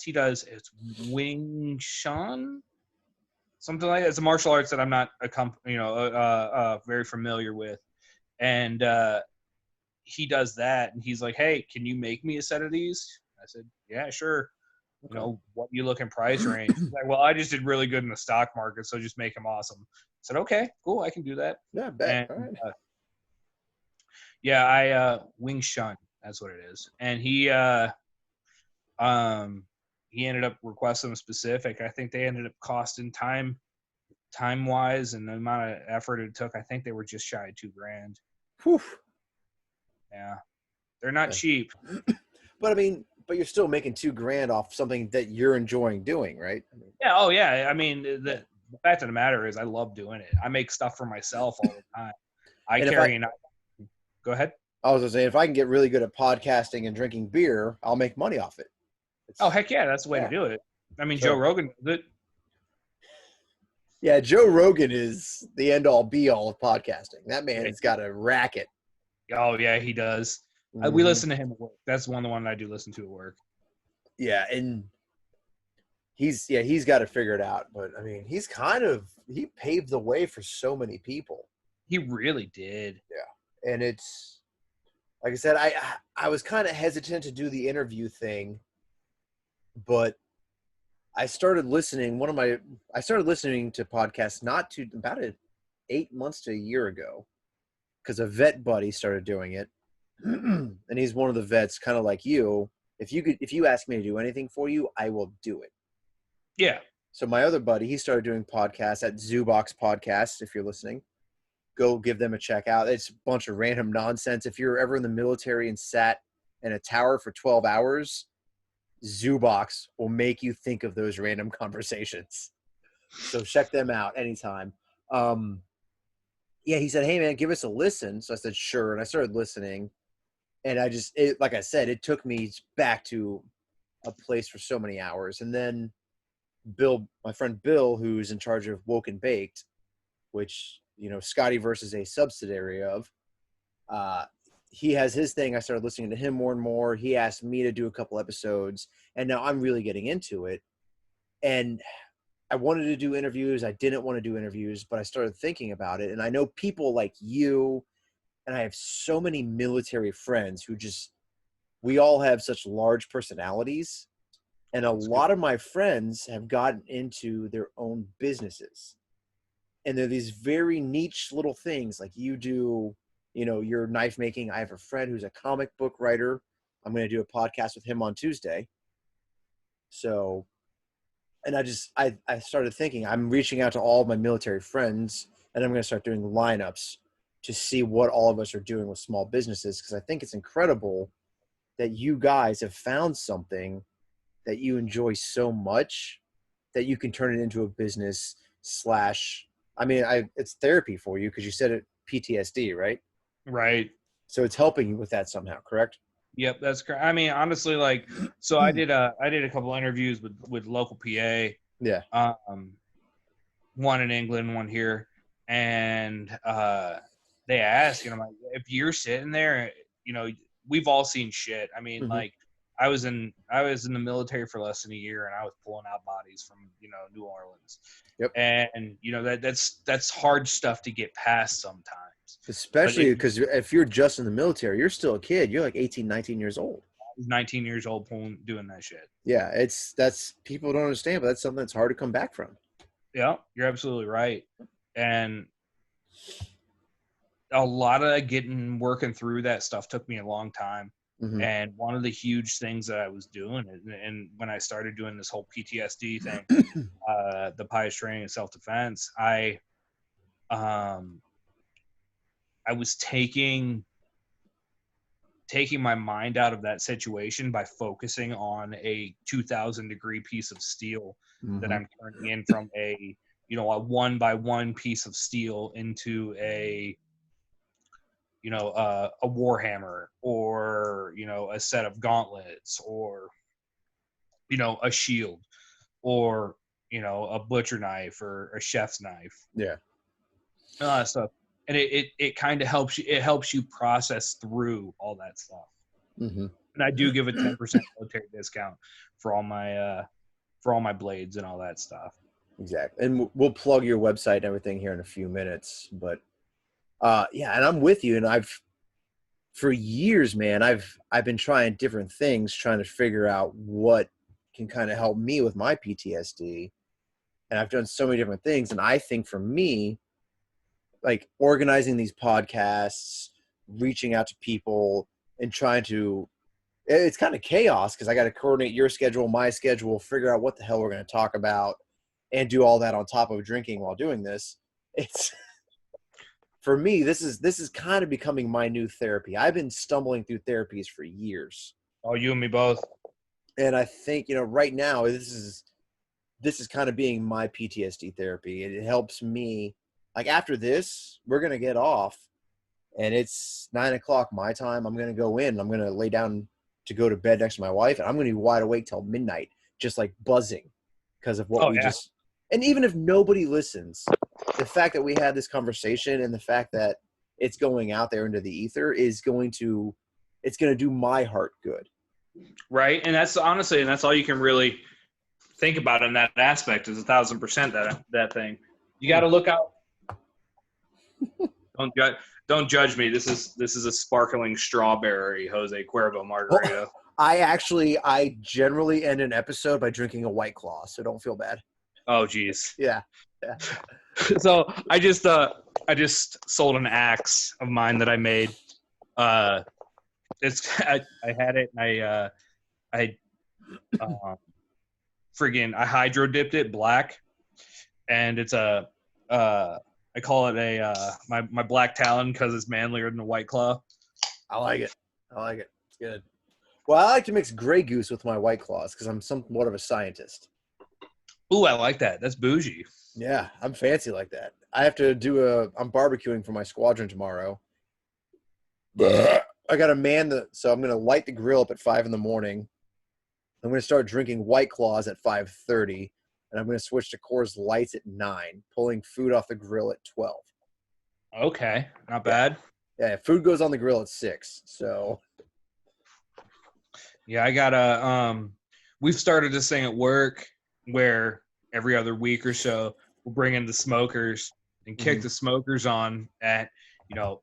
he does, it's Wing Chun, something like that. It's a martial arts that I'm not very familiar with, and he does that, and he's like, hey, can you make me a set of these? I said, yeah, sure. Okay. What you look in price range? He's like, well, I just did really good in the stock market, so just make them awesome. I said, okay, cool, I can do that. Yeah, I bet. And All right. yeah, I Wing Chun, that's what it is. And he ended up requesting a specific. I think they ended up costing time wise and the amount of effort it took. I think they were just shy of $2,000. Whew. Yeah, they're not cheap. But I mean, you're still making $2,000 off something that you're enjoying doing, right? Yeah. Oh yeah. I mean, the fact of the matter is, I love doing it. I make stuff for myself all the time. Go ahead. I was just saying, if I can get really good at podcasting and drinking beer, I'll make money off it. Oh heck yeah, that's the way to do it. I mean, Joe Rogan does it. Yeah, Joe Rogan is the end all be all of podcasting. That man has got a racket. Oh yeah, he does. Mm-hmm. We listen to him at work. That's the one I do listen to at work. Yeah, and he's got to figure it out. But I mean, he paved the way for so many people. He really did. Yeah, and it's like I said, I was kind of hesitant to do the interview thing, but I started listening to podcasts about 8 months to a year ago, because a vet buddy started doing it. And he's one of the vets, kind of like you. If you ask me to do anything for you, I will do it. Yeah. So my other buddy, he started doing podcasts at Zoobox Podcasts. If you're listening, go give them a check out. It's a bunch of random nonsense. If you're ever in the military and sat in a tower for 12 hours, Zoobox will make you think of those random conversations. So check them out anytime. Yeah, he said, hey man, give us a listen. So I said, sure. And I started listening. And like I said, it took me back to a place for so many hours. And then my friend Bill, who's in charge of Woke and Baked, which, Scottieverse is a subsidiary of, he has his thing. I started listening to him more and more. He asked me to do a couple episodes, and now I'm really getting into it. And I wanted to do interviews. I didn't want to do interviews, but I started thinking about it. And I know people like you, and I have so many military friends who we all have such large personalities. And a lot of my friends have gotten into their own businesses. And they're these very niche little things, like you do, your knife making. I have a friend who's a comic book writer. I'm going to do a podcast with him on Tuesday. So, and I started thinking, I'm reaching out to all of my military friends, and I'm going to start doing lineups to see what all of us are doing with small businesses. Because I think it's incredible that you guys have found something that you enjoy so much that you can turn it into a business / I mean, it's therapy for you because you said it PTSD, right? Right. So it's helping you with that somehow, correct? Yep, that's correct. I mean, honestly, like, so I did a couple interviews with local PA, Yeah. one in England, one here, and they asked, like, if you're sitting there, we've all seen shit. I mean, like, I was in the military for less than a year, and I was pulling out bodies from New Orleans. Yep. And that's hard stuff to get past sometimes. Especially because if you're just in the military, you're still a kid. You're like 18, 19 years old. 19 years old doing that shit. Yeah, that's people don't understand, but that's something that's hard to come back from. Yeah, you're absolutely right. And a lot of working through that stuff took me a long time. And one of the huge things that I was doing, and when I started doing this whole PTSD thing, the Pyotts training and self-defense, I was taking my mind out of that situation by focusing on a 2,000 degree piece of steel that I'm turning in from a 1x1 piece of steel into a warhammer, or a set of gauntlets, or a shield, or a butcher knife or a chef's knife. Yeah. Stuff. And it kind of helps you. It helps you process through all that stuff. And I do give a 10% military discount for all my blades and all that stuff. Exactly. And we'll plug your website and everything here in a few minutes. But yeah, and I'm with you. And for years, man, I've been trying different things, trying to figure out what can kind of help me with my PTSD. And I've done so many different things. And I think for me, like organizing these podcasts, reaching out to people, and trying to, it's kind of chaos because I got to coordinate your schedule, my schedule, figure out what the hell we're going to talk about, and do all that on top of drinking while doing this. It's, for me, this is kind of becoming my new therapy. I've been stumbling through therapies for years. Oh, you and me both. And I think, right now, this is kind of being my PTSD therapy. It helps me. Like after this, we're going to get off and it's 9:00 my time. I'm going to go in, I'm going to lay down to go to bed next to my wife, and I'm going to be wide awake till midnight, just like buzzing because of what just, and even if nobody listens, the fact that we had this conversation and the fact that it's going out there into the ether is it's going to do my heart good. Right. And that's honestly, and that's all you can really think about in that aspect is 1,000% that thing. You got to look out. Don't judge me. This is a sparkling strawberry Jose Cuervo margarita. I generally end an episode by drinking a White Claw, so don't feel bad. Oh, geez. Yeah. So I just sold an axe of mine that I made. I had it, and I hydro dipped it black, and it's I call it my black talon because it's manlier than the White Claw. I like it. It's good. Well, I like to mix Grey Goose with my White Claws because I'm somewhat of a scientist. Ooh, I like that. That's bougie. Yeah, I'm fancy like that. I have to I'm barbecuing for my squadron tomorrow. I got to so I'm going to light the grill up at 5 a.m. I'm going to start drinking White Claws at 5:30. And I'm going to switch to Coors Lights at 9, pulling food off the grill at 12. Okay, not bad. Yeah, food goes on the grill at 6. So, yeah, I gotta. We've started this thing at work where every other week or so we'll bring in the smokers and kick the smokers on at 5:00,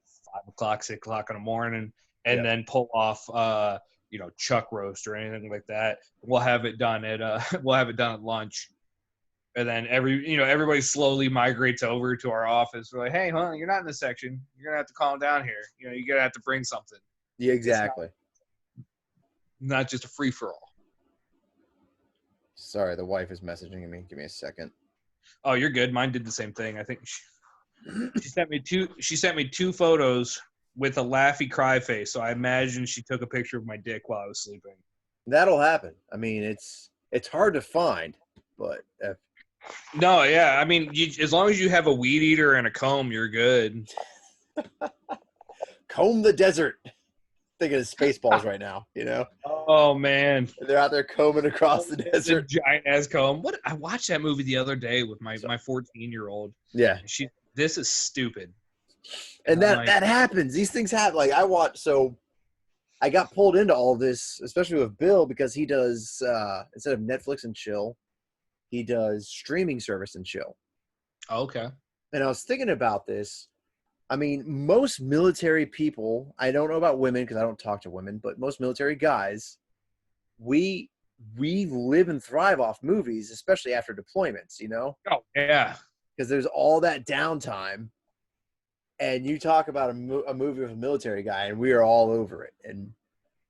6:00 in the morning, and then pull off chuck roast or anything like that. We'll have it done at lunch. And then everybody slowly migrates over to our office. We're like, hey, you're not in this section. You're going to have to calm down here. You're going to have to bring something. Yeah, exactly. Not just a free-for-all. Sorry, the wife is messaging me. Give me a second. Oh, you're good. Mine did the same thing. I think she sent me two photos with a laughy cry face. So I imagine she took a picture of my dick while I was sleeping. That'll happen. I mean, it's hard to find, but No, yeah. I mean, as long as you have a weed eater and a comb, you're good. Comb the desert. Thinking of Spaceballs right now, you know? Oh man, They're out there combing across the the desert. giant ass comb. What? I watched that movie the other day with my So, 14-year-old. yeah. And this is stupid. And I'm that like, that happens. These things happen. Like I got pulled into all this, especially with Bill, because he does instead of Netflix and chill, he does streaming service and chill. okay. And I was thinking about this. I mean, most military people, I don't know about women because I don't talk to women, but most military guys, we live and thrive off movies, especially after deployments, you know? Oh yeah. Because there's all that downtime. And you talk about a movie with a military guy, and we are all over it. And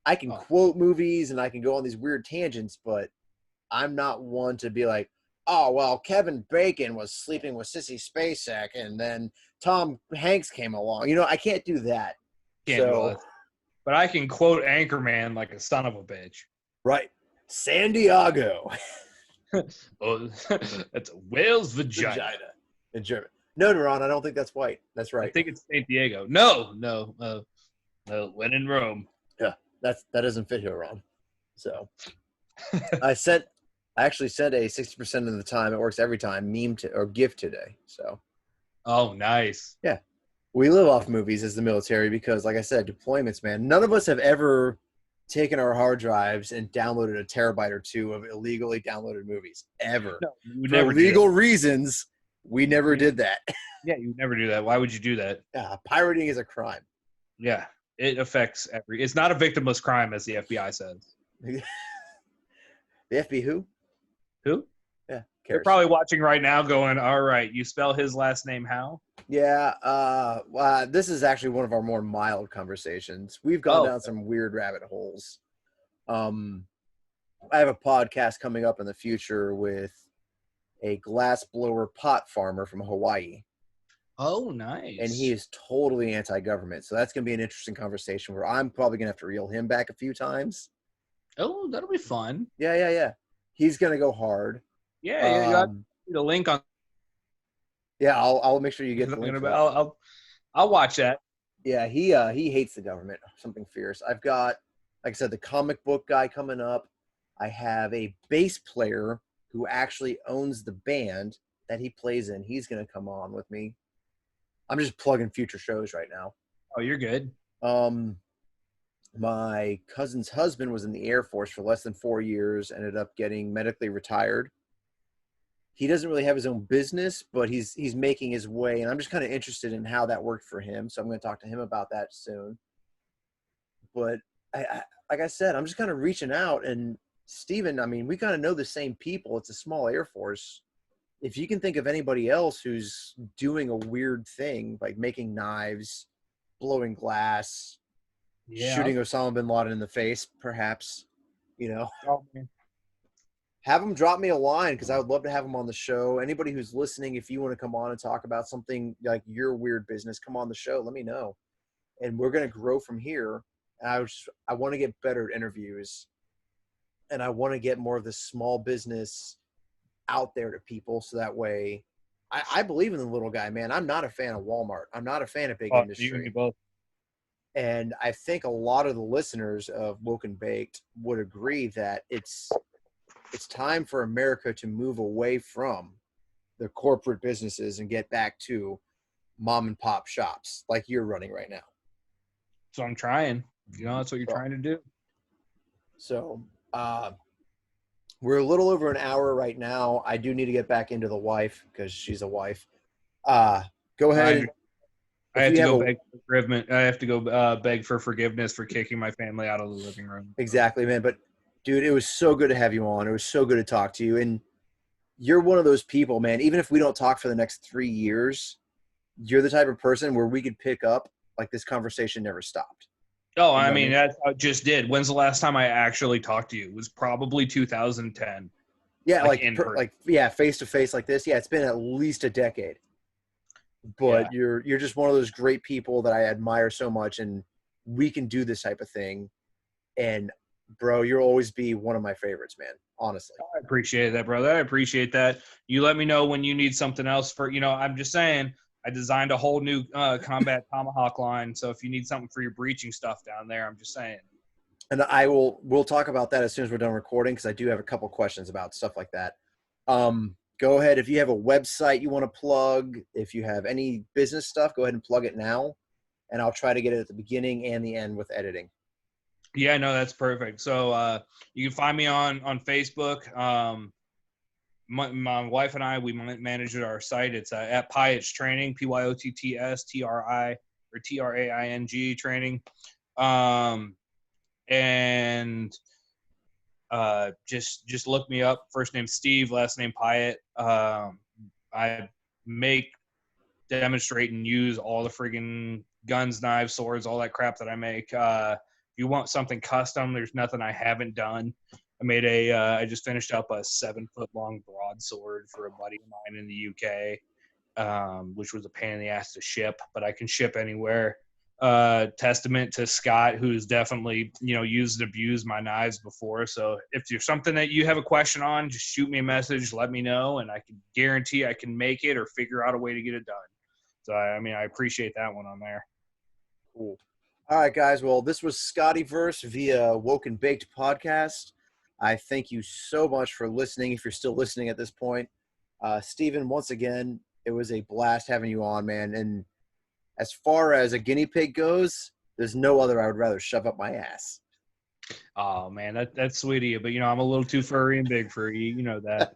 I can quote movies and I can go on these weird tangents, but I'm not one to be like, oh, well, Kevin Bacon was sleeping with Sissy Spacek and then Tom Hanks came along. You know, I can't do that. Can't do all that. But I can quote Anchorman like a son of a bitch. Right. San Diego. Oh, that's a whale's vagina. In German. No, Ron, I don't think that's white. That's right. I think it's San Diego. No. When in Rome. Yeah, that doesn't fit here, Ron. So I actually sent a 60% of the time, it works every time, meme or GIF today. So oh, nice. Yeah. We live off movies as the military because, like I said, deployments, man. None of us have ever taken our hard drives and downloaded a terabyte or two of illegally downloaded movies. Ever. No, you For never legal reasons, we never did that. Yeah, you never do that. Why would you do that? Pirating is a crime. Yeah, it affects it's not a victimless crime, as the FBI says. The FBI who? Who? Yeah. They're probably watching right now going, all right, you spell his last name how? Yeah, this is actually one of our more mild conversations. We've gone down some weird rabbit holes. I have a podcast coming up in the future with a glass blower pot farmer from Hawaii. Oh, nice. And he is totally anti-government. So that's going to be an interesting conversation where I'm probably going to have to reel him back a few times. Oh, that'll be fun. Yeah. He's going to go hard. Yeah, you got the link on. Yeah, I'll make sure you get the link. I'll watch that. Yeah, he hates the government. Something fierce. I've got, like I said, the comic book guy coming up. I have a bass player who actually owns the band that he plays in. He's going to come on with me. I'm just plugging future shows right now. Oh, you're good. My cousin's husband was in the Air Force for less than 4 years, ended up getting medically retired. He doesn't really have his own business, but he's making his way, and I'm just kind of interested in how that worked for him. So I'm going to talk to him about that soon. But I like I said, I'm just kind of reaching out. And Steven, I mean, we kind of know the same people. It's a small Air Force. If you can think of anybody else who's doing a weird thing, like making knives, blowing glass, shooting Osama bin Laden in the face, perhaps, you know. Oh, man. Have them drop me a line because I would love to have them on the show. Anybody who's listening, if you want to come on and talk about something like your weird business, come on the show. Let me know. And we're going to grow from here. And I want to get better at interviews. And I want to get more of the small business out there to people. So that way, I believe in the little guy, man. I'm not a fan of Walmart. I'm not a fan of big industry. You can do both. And I think a lot of the listeners of Woke and Baked would agree that it's time for America to move away from the corporate businesses and get back to mom and pop shops like you're running right now. So I'm trying. You know, that's what you're trying to do. So we're a little over an hour right now. I do need to get back into the wife because she's a wife. Go ahead. I have to go beg for forgiveness. I have to go beg for forgiveness for kicking my family out of the living room. Exactly, man. But dude, it was so good to have you on. It was so good to talk to you. And you're one of those people, man, even if we don't talk for the next 3 years, you're the type of person where we could pick up like this conversation never stopped. Oh, I mean, that's how I just did. When's the last time I actually talked to you? It was probably 2010. Yeah, face to face like this. Yeah, it's been at least a decade. But you're just one of those great people that I admire so much, and we can do this type of thing. And bro, you'll always be one of my favorites, man. Honestly. I appreciate that, brother. I appreciate that. You let me know when you need something else for, I'm just saying, I designed a whole new combat tomahawk line. So if you need something for your breaching stuff down there, I'm just saying. And we'll talk about that as soon as we're done recording, because I do have a couple questions about stuff like that. Go ahead. If you have a website you want to plug, if you have any business stuff, go ahead and plug it now. And I'll try to get it at the beginning and the end with editing. Yeah, no, that's perfect. So you can find me on Facebook. My wife and I, we manage our site. It's at Pyotts Training, Pyotts TRI or TRAING training. And just look me up. First name Steve, last name Pyott. I make, demonstrate, and use all the friggin' guns, knives, swords, all that crap that I make. If you want something custom, there's nothing I haven't done. I just finished up a 7-foot-long broadsword for a buddy of mine in the UK, which was a pain in the ass to ship, but I can ship anywhere. Testament to Scott, who's definitely, used and abused my knives before. So if there's something that you have a question on, just shoot me a message, let me know, and I can guarantee I can make it or figure out a way to get it done. So, I appreciate that one on there. Cool. All right, guys. Well, this was Scottieverse via Woke and Baked podcast. I thank you so much for listening, if you're still listening at this point. Steven, once again, it was a blast having you on, man. And as far as a guinea pig goes, there's no other I would rather shove up my ass. Oh, man, that's sweet of you. But, I'm a little too furry and big for you. You know that.